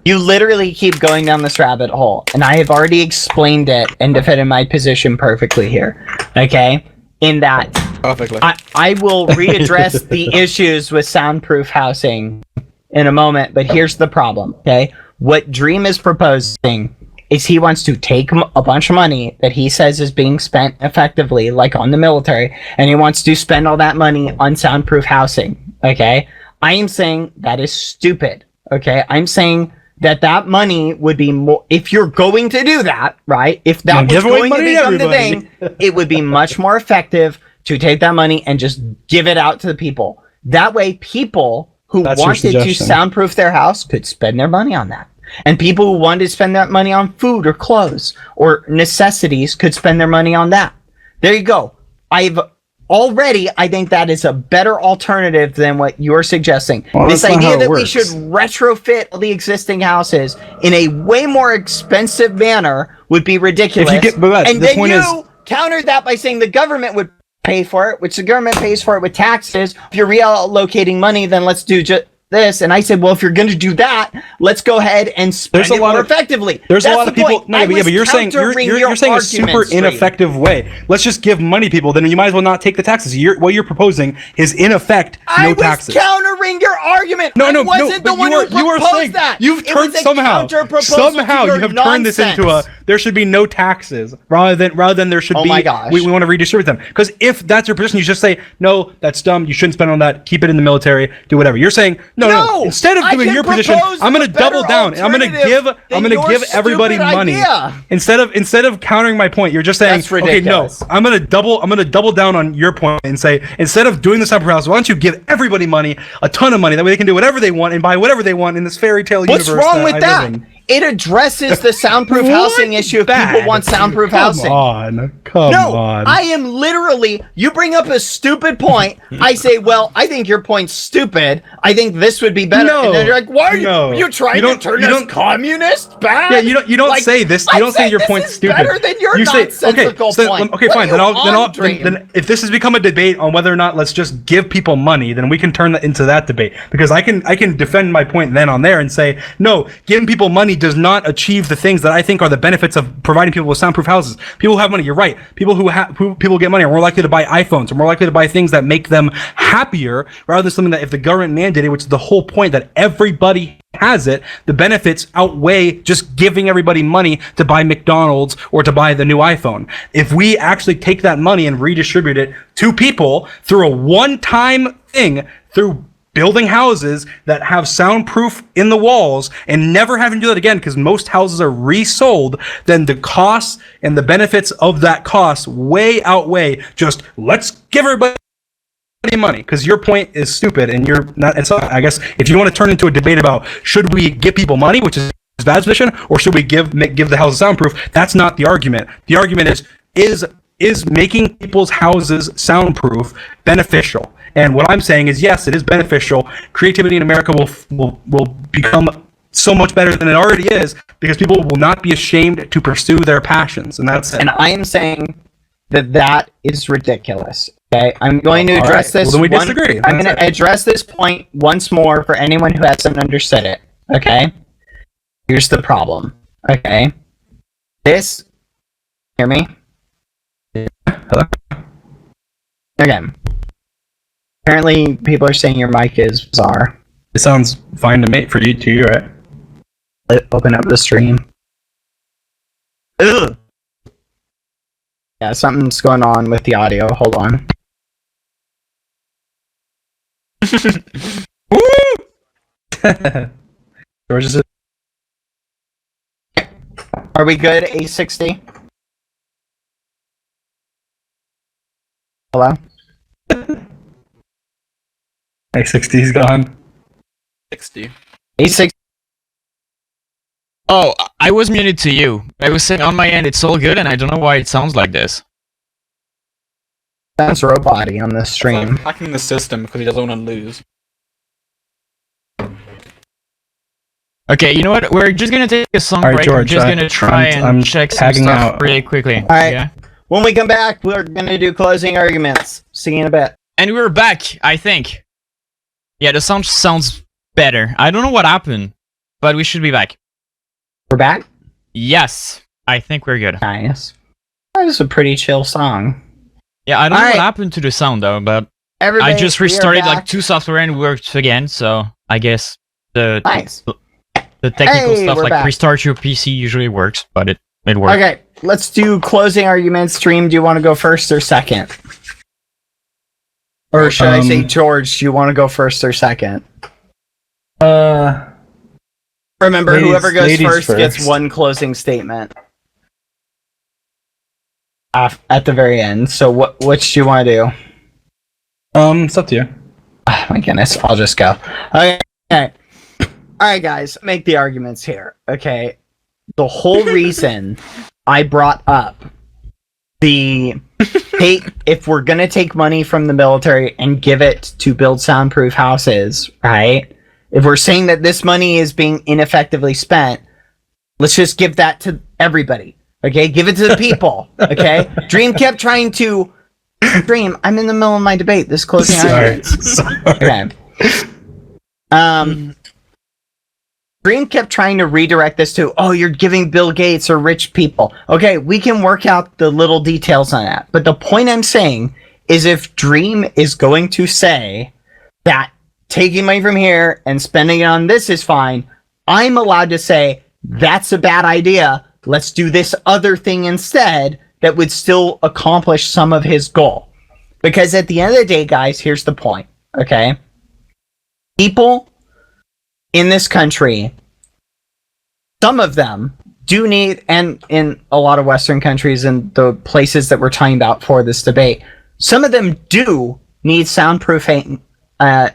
you literally keep going down this rabbit hole. And I have already explained it and defended my position perfectly here. Okay? In that, Perfectly. I will readdress the issues with soundproof housing in a moment, but here's the problem, okay? What Dream is proposing is he wants to take a bunch of money that he says is being spent effectively, like on the military, and he wants to spend all that money on soundproof housing, okay? I am saying that is stupid, okay? I'm saying that money would be more, if you're going to do that, right? If that was going to become the thing, it would be much more effective to take that money and just give it out to the people. That way, people who wanted to soundproof their house could spend their money on that. And people who wanted to spend that money on food or clothes or necessities could spend their money on that. There you go. I think that is a better alternative than what you're suggesting. Well, this idea that we works. should retrofit the existing houses in a way more expensive manner would be ridiculous. And then you countered that by saying the government would pay for it, which the government pays for it with taxes. If you're reallocating money, then let's do just this. And I said, well, if you're going to do that, let's go ahead and spend it more effectively. There's a lot of people. No, but you're saying a super ineffective way. Let's just give money people. Then you might as well not take the taxes. What you're proposing is in effect no taxes. I was countering your argument. No. I wasn't the one who proposed that. You've turned somehow you have turned this into a there should be no taxes rather than there should be. Oh my gosh. We want to redistribute them, because if that's your position, you just say no. That's dumb. You shouldn't spend on that. Keep it in the military. Do whatever. You're saying. No. Instead of doing your position, I'm going to double down. And I'm going to give everybody money. Instead of countering my point, you're just saying, okay, no. I'm going to double down on your point and say, instead of doing this type of house, why don't you give everybody money, a ton of money, that way they can do whatever they want and buy whatever they want in this fairy tale universe. What's wrong with that? It addresses the soundproof housing issue if people want soundproof housing. Come on. I am literally, you bring up a stupid point. I say, well, I think your point's stupid. I think this would be better. No, and then you're like, why are you trying to turn us communist bad? Yeah, you don't say this. You don't say your point's stupid. Better than your nonsensical point. Okay, fine. Then if this has become a debate on whether or not let's just give people money, then we can turn that into that debate, because I can defend my point then on there and say, no, giving people money does not achieve the things that I think are the benefits of providing people with soundproof houses. People who have money, you're right. People who get money are more likely to buy iPhones, are more likely to buy things that make them happier, rather than something that if the government mandated, which is the whole point that everybody has it, the benefits outweigh just giving everybody money to buy McDonald's or to buy the new iPhone. If we actually take that money and redistribute it to people through a one-time thing, through building houses that have soundproof in the walls and never having to do that again, because most houses are resold, then the costs and the benefits of that cost way outweigh just let's give everybody money, because your point is stupid and you're not. And so I guess if you want to turn into a debate about should we give people money, which is bad position, or should we give the houses soundproof, that's not the argument. The argument is making people's houses soundproof beneficial. And what I'm saying is, yes, it is beneficial. Creativity in America will become so much better than it already is, because people will not be ashamed to pursue their passions, and that's it. And I am saying that is ridiculous. Okay, I'm going to address this. Well, then we disagree. I'm going to address this point once more for anyone who hasn't understood it. Okay, here's the problem. Okay, hear me? Hello? Okay. Apparently, people are saying your mic is bizarre. It sounds fine to me for you too, right? Open up the stream. Ugh. Yeah, something's going on with the audio. Hold on. George is Are we good, A60? Hello? A60's gone. 60. A60. Oh, I was muted to you. I was saying on my end it's all good, and I don't know why it sounds like this. Sounds robot-y on the stream. Like hacking the system because he doesn't want to lose. Okay, you know what? We're just gonna take a song Alright, break. George, We're just gonna try I'm and check some tagging stuff out. really quickly. Alright. Yeah. When we come back, we're gonna do closing arguments. See you in a bit. And we're back, I think. Yeah, the sound sounds better. I don't know what happened, but we should be back. We're back? Yes, I think we're good. Nice. That was a pretty chill song. Yeah, I don't know Alright. what happened to the sound though, but Everybody, I just we are restarted like back. 2 software and it worked again, so I guess the Nice. technical Hey, stuff we're like back. restart your PC usually works, but it worked. Okay, let's do closing arguments. Stream, do you want to go first or second? Or should I say, George, do you want to go first or second? Remember, Ladies- whoever goes ladies first gets first. one closing statement. At the very end. So which do you want to do? It's up to you. Oh my goodness, I'll just go. Okay. Alright guys, make the arguments here. Okay. The whole reason I brought up if we're gonna take money from the military and give it to build soundproof houses, right? If we're saying that this money is being ineffectively spent, let's just give that to everybody. Okay? Give it to the people. Okay? Dream kept trying to Dream, I'm in the middle of my debate. This closing argument. Sorry. Okay. Dream kept trying to redirect this to, oh, you're giving Bill Gates or rich people. Okay, we can work out the little details on that. But the point I'm saying is if Dream is going to say that taking money from here and spending it on this is fine, I'm allowed to say that's a bad idea. Let's do this other thing instead that would still accomplish some of his goal. Because at the end of the day, guys, here's the point, okay? People in this country, some of them do need, and in a lot of Western countries and the places that we're talking about for this debate, some of them do need soundproofing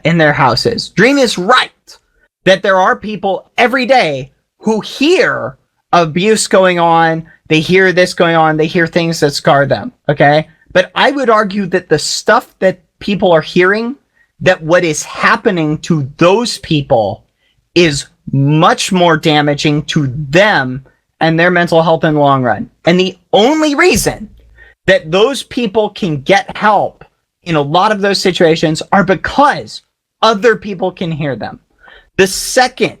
in their houses. Dream is right that there are people every day who hear abuse going on, they hear this going on, they hear things that scar them, okay? But I would argue that the stuff that people are hearing, that what is happening to those people is much more damaging to them and their mental health in the long run. And the only reason that those people can get help in a lot of those situations are because other people can hear them. The second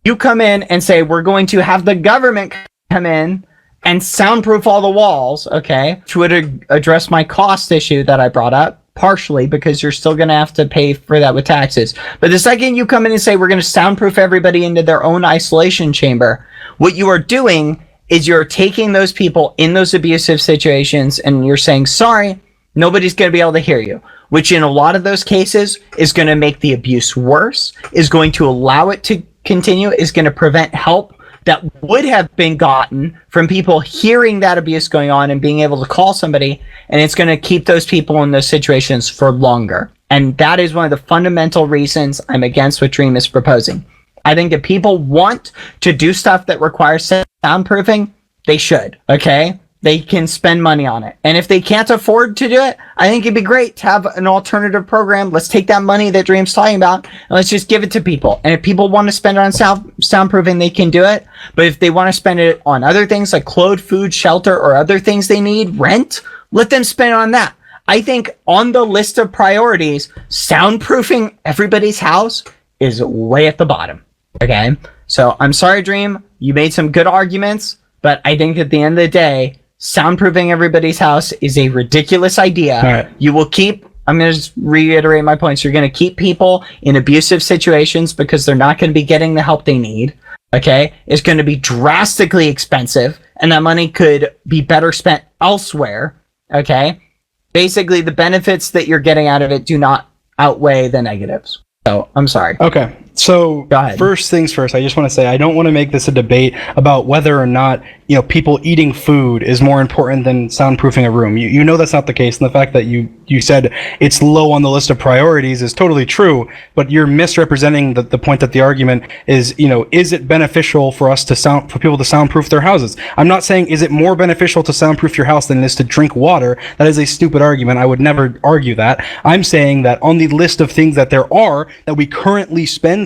you come in and say, we're going to have the government come in and soundproof all the walls, okay, which would address my cost issue that I brought up, partially because you're still going to have to pay for that with taxes. But the second you come in and say, we're going to soundproof everybody into their own isolation chamber, what you are doing is you're taking those people in those abusive situations and you're saying, sorry, nobody's going to be able to hear you, which in a lot of those cases is going to make the abuse worse, is going to allow it to continue, is going to prevent help that would have been gotten from people hearing that abuse going on and being able to call somebody, and it's going to keep those people in those situations for longer. And that is one of the fundamental reasons I'm against what Dream is proposing. I think if people want to do stuff that requires soundproofing, they should, okay? They can spend money on it. And if they can't afford to do it, I think it'd be great to have an alternative program. Let's take that money that Dream's talking about and let's just give it to people. And if people want to spend it on soundproofing, they can do it. But if they want to spend it on other things like clothes, food, shelter, or other things they need, rent, let them spend it on that. I think on the list of priorities, soundproofing everybody's house is way at the bottom. Okay? So I'm sorry, Dream. You made some good arguments, but I think at the end of the day, soundproofing everybody's house is a ridiculous idea. All right. You will keep, I'm going to just reiterate my points. You're going to keep people in abusive situations because they're not going to be getting the help they need. Okay? It's going to be drastically expensive, and that money could be better spent elsewhere. Okay? Basically, the benefits that you're getting out of it do not outweigh the negatives. So, I'm sorry. Okay. So Go ahead. first things first, I just want to say I don't want to make this a debate about whether or not people eating food is more important than soundproofing a room. You know that's not the case, and the fact that you said it's low on the list of priorities is totally true. But you're misrepresenting the point that the argument is. Is it beneficial for people to soundproof their houses? I'm not saying is it more beneficial to soundproof your house than it is to drink water. That is a stupid argument. I would never argue that. I'm saying that on the list of things that there are that we currently spend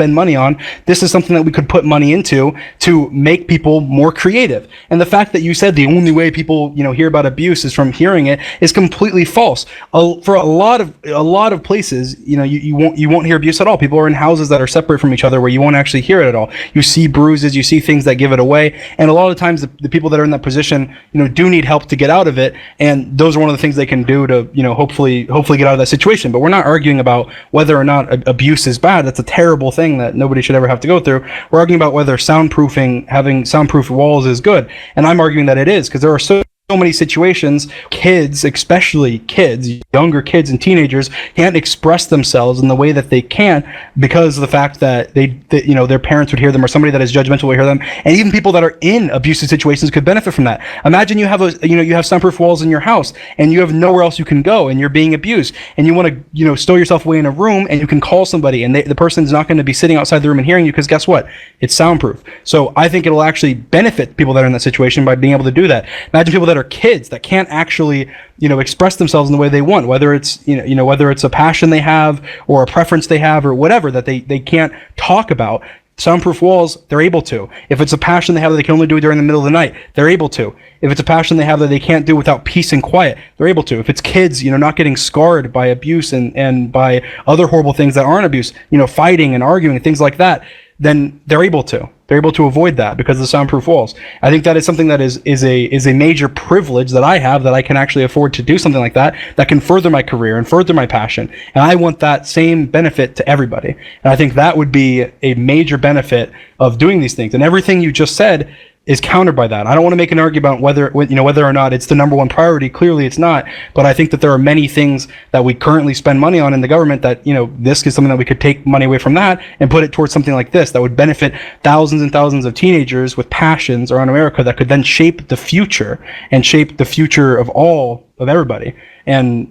money on, this is something that we could put money into to make people more creative. And the fact that you said the only way people hear about abuse is from hearing it is completely false. For a lot of places, you won't hear abuse at all. People are in houses that are separate from each other where you won't actually hear it at all. You see bruises, you see things that give it away, and a lot of times the people that are in that position do need help to get out of it, and those are one of the things they can do to hopefully get out of that situation. But we're not arguing about whether or not abuse is bad. That's a terrible thing that nobody should ever have to go through. We're arguing about whether having soundproof walls is good, and I'm arguing that it is, because there are so many situations, kids, especially kids, younger kids and teenagers, can't express themselves in the way that they can because of the fact that their parents would hear them, or somebody that is judgmental would hear them, and even people that are in abusive situations could benefit from that. Imagine you have you have soundproof walls in your house and you have nowhere else you can go and you're being abused, and you want to stow yourself away in a room, and you can call somebody, and the person's not going to be sitting outside the room and hearing you, because guess what? It's soundproof. So I think it'll actually benefit people that are in that situation by being able to do that. Imagine people that are kids that can't actually express themselves in the way they want, whether it's whether it's a passion they have or a preference they have or whatever that they can't talk about. Soundproof walls, they're able to. If it's a passion they have that they can only do during the middle of the night, they're able to. If it's a passion they have that they can't do without peace and quiet, they're able to. If it's kids, not getting scarred by abuse and by other horrible things that aren't abuse, fighting and arguing and things like that, then they're able to. They're able to avoid that because of the soundproof walls. I think that is something that is a major privilege that I have, that I can actually afford to do something like that can further my career and further my passion. And I want that same benefit to everybody. And I think that would be a major benefit of doing these things. And everything you just said is countered by that. I don't want to make an argument about whether or not it's the number one priority. Clearly it's not, but I think that there are many things that we currently spend money on in the government that, this is something that we could take money away from that and put it towards something like this that would benefit thousands and thousands of teenagers with passions around America that could then shape the future of everybody, and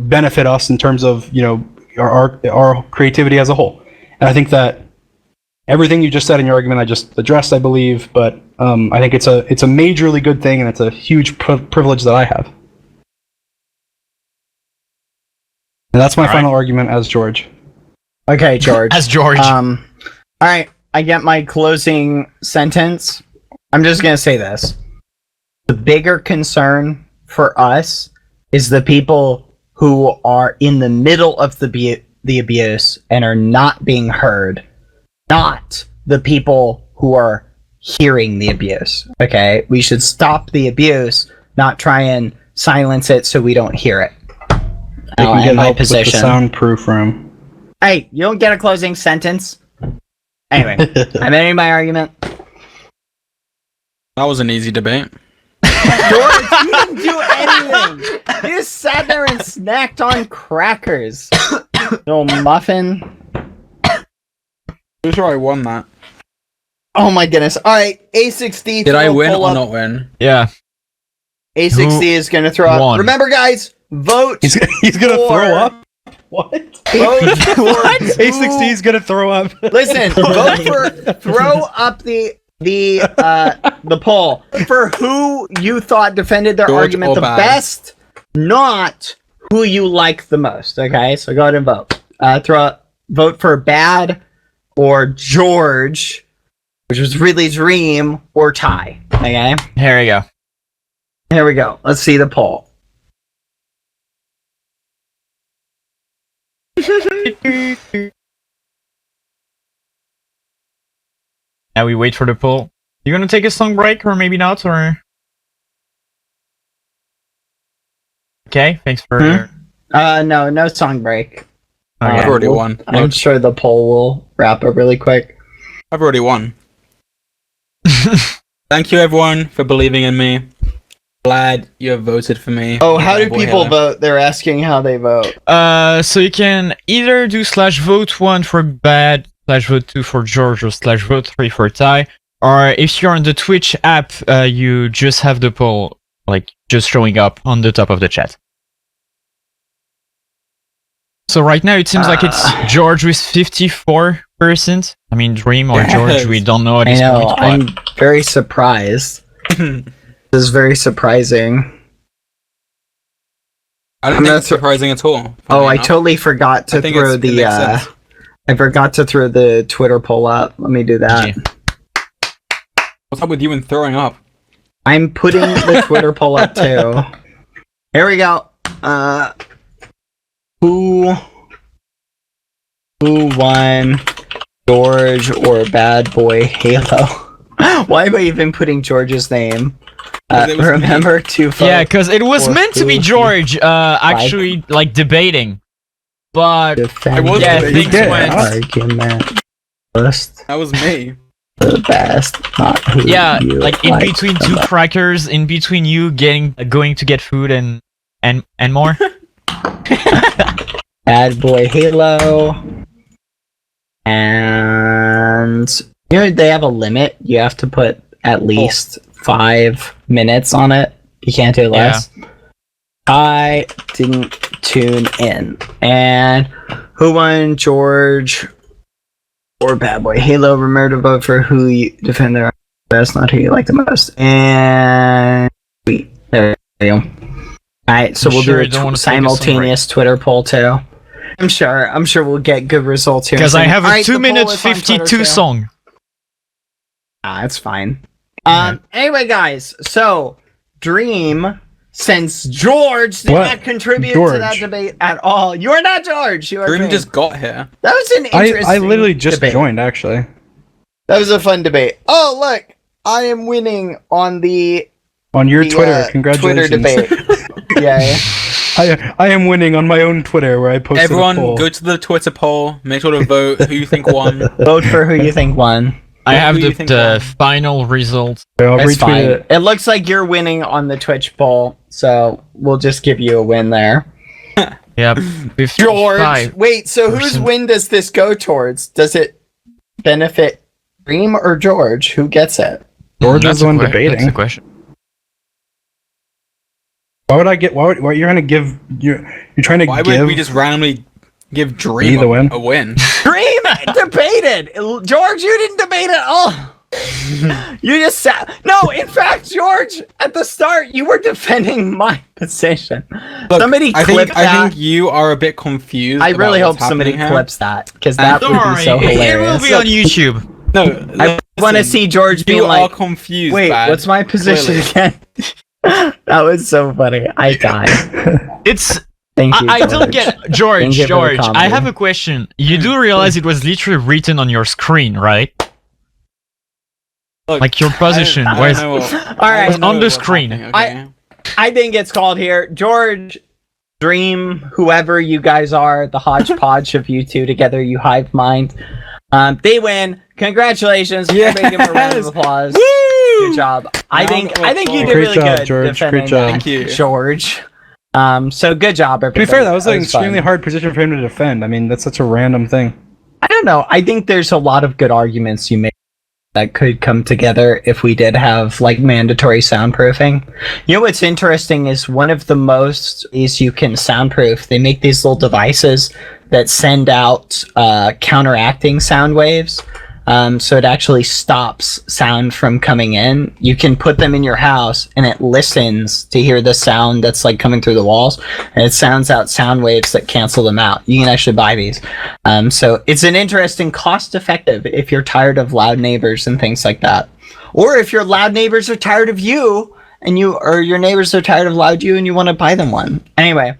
benefit us in terms of our creativity as a whole. And I think that everything you just said in your argument I just addressed, I believe, but I think it's a majorly good thing, and it's a huge privilege that I have. And that's my final argument as George. Okay, George. As George. All right, I get my closing sentence. I'm just going to say this. The bigger concern for us is the people who are in the middle of the abuse and are not being heard, not the people who are hearing the abuse. Okay? We should stop the abuse, not try and silence it so we don't hear it. They can get my help with the position. soundproof room. Hey, you don't get a closing sentence. Anyway, I'm ending my argument. That was an easy debate. George, you didn't do anything. You just sat there and snacked on crackers. Little muffin. Pretty sure I won that. Oh my goodness. Alright, A60. Did I win or not win? Yeah. A60 is going to throw up. won? Remember, guys, vote. He's gonna for- throw up? What? Vote for A60 is gonna throw up. Listen, vote for throw up the poll for who you thought defended their George argument or the bad? best, not who you like the most. Okay, so go ahead and vote. Vote for Bad or George, which was really Dream, or Ty. Okay, Here we go. here we go. Let's see the poll. Now we wait for the poll. You gonna take a song break or maybe not, or? Okay, thanks for. No song break. I've already won. I'm sure the poll will wrap up really quick. I've already won. Thank you, everyone, for believing in me. Glad you have voted for me. Oh, how do people vote? They're asking how they vote. So you can either do /vote1 for Bad, /vote2 for George, or /vote3 for Ty. Or if you're on the Twitch app, you just have the poll, like, just showing up on the top of the chat. So right now it seems like it's George with 54%. I mean, Dream or George, we don't know at this point. But... I'm very surprised. This is very surprising. I don't think it's surprising at all. Oh, I totally forgot to throw the. I forgot to throw the Twitter poll up. Let me do that. What's up with you and throwing up? I'm putting the Twitter poll up too. Here we go. Who won, George or BadBoyHalo? Why am I even putting George's name? Remember to vote. Yeah, because it was meant to be George, actually, like, debating. But, things went... Argument list. That was me. The best, not who you like, in between two crackers, in between you going to get food and more. BadBoyHalo. And you know they have a limit. You have to put at least 5 minutes on it. You can't do less. Yeah. I didn't tune in. And who won, George or BadBoyHalo? Remember to vote for who you defend their best, not who you like the most. And there you go. Alright, so we'll do a simultaneous Twitter poll too. I'm sure we'll get good results here. Because I have a 2 minute 52 song. That's fine. Anyway, guys, so Dream, since George did not contribute to that debate at all, you're not George. You are Dream. Just got here. That was an interesting. I literally just joined, actually. That was a fun debate. Oh, look, I am winning on your Twitter. Congratulations. Twitter debate. Yeah. I am winning on my own Twitter where I posted Everyone, a poll. go to the Twitter poll. Make sure to vote who you think won. Vote for who you think won. I have the final result. I'll retweet it. It looks like you're winning on the Twitch poll, so we'll just give you a win there. Yep. George, wait, so whose win does this go towards? Does it benefit Dream or George? Who gets it? George is the one debating. That's the question. Why would I get? Why you're trying to give? You're trying to Why give? would we just randomly give Dream a win? Dream debated. George, you didn't debate at all. You just sat. No, in fact, George, at the start, you were defending my position. Look, somebody clip that. I think you are a bit confused. I really hope somebody clips that because that would be so hilarious. It will be on YouTube. No, I want to see George being like, "You are confused." Wait, what's my position again? That was so funny. I died. Thank you. I don't get George. George, I have a question. You do realize it was literally written on your screen, right? Look, like your position was all right on the screen. Okay. I think it's called here. George, Dream, whoever you guys are, the hodgepodge of you two together, you hive mind. They win. Congratulations. Yes. Everybody give them a round of applause. Woo! Good job. I think you did really good, George. defending Great job. Thank you, George. So good job, everybody. To be fair, that was an extremely hard position for him to defend. I mean, that's such a random thing. I don't know. I think there's a lot of good arguments you make that could come together if we did have like mandatory soundproofing. You know what's interesting is one of the most is you can soundproof. They make these little devices that send out counteracting sound waves. So it actually stops sound from coming in. You can put them in your house and it listens to hear the sound that's like coming through the walls, and it sounds out sound waves that cancel them out. You can actually buy these. So it's an interesting, cost effective if you're tired of loud neighbors and things like that. Or if your loud neighbors are tired of you and your neighbors are tired of loud you and you want to buy them one. Anyway,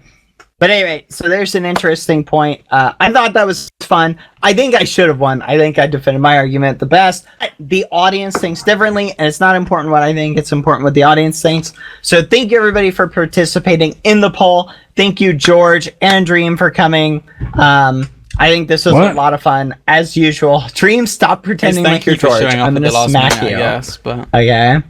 But anyway, so there's an interesting point. I thought that was fun. I think I should have won. I think I defended my argument the best. The audience thinks differently, and it's not important what I think. It's important what the audience thinks. So thank you, everybody, for participating in the poll. Thank you, George and Dream, for coming. I think this was a lot of fun, as usual. Dream, stop pretending like you're George. I'm going to smack you. Yes, but... Okay.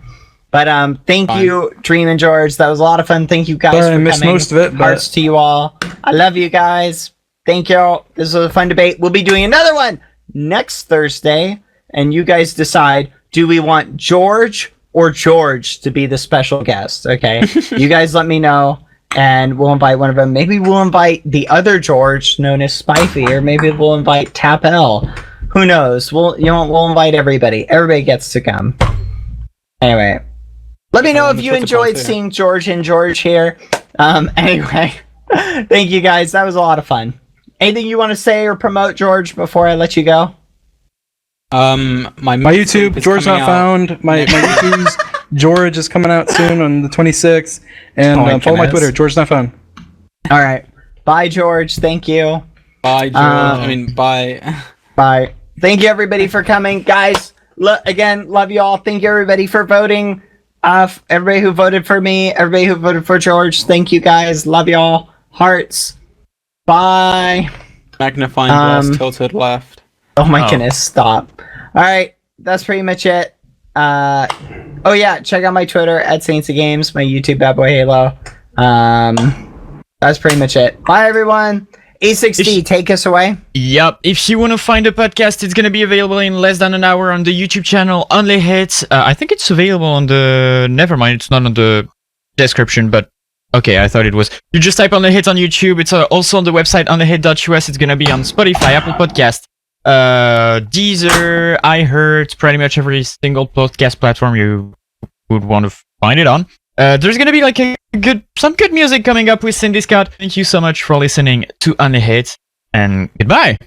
But thank you, Dream and George. That was a lot of fun. Thank you guys for I missed coming. most of it, but... Hearts to you all. I love you guys. Thank you. This was a fun debate. We'll be doing another one next Thursday, and you guys decide, do we want George or George to be the special guest? Okay. You guys let me know, and we'll invite one of them. Maybe we'll invite the other George, known as Spifey, or maybe we'll invite Tap L. Who knows? We'll invite everybody. Everybody gets to come. Anyway. Let me know if you enjoyed seeing George and George here. Anyway, thank you guys. That was a lot of fun. Anything you want to say or promote, George, before I let you go? My YouTube, George Not Found. My YouTube's George is coming out soon on the 26th. And follow my Twitter, George Not Found. All right. Bye, George. Thank you. Bye, George. Bye. Bye. Thank you, everybody, for coming. Guys, again, love you all. Thank you, everybody, for voting. Everybody who voted for me, everybody who voted for George, thank you guys. Love y'all. Hearts. Bye. Magnifying glass tilted left. Oh my goodness, stop. Alright, that's pretty much it. Oh yeah, check out my Twitter at Saints of Games, my YouTube BadBoyHalo. That's pretty much it. Bye everyone. A6D, take us away. Yep. If you want to find the podcast, it's going to be available in less than an hour on the YouTube channel, Only Hits. I think it's available on the... Never mind, it's not on the description, but... Okay, I thought it was. You just type Only Hits on YouTube. It's also on the website, onlyhit.us. It's going to be on Spotify, Apple Podcast, Deezer, iHeart, pretty much every single podcast platform you would want to find it on. There's gonna be like some good music coming up with Cindy Scott. Thank you so much for listening to Only Hits, and goodbye.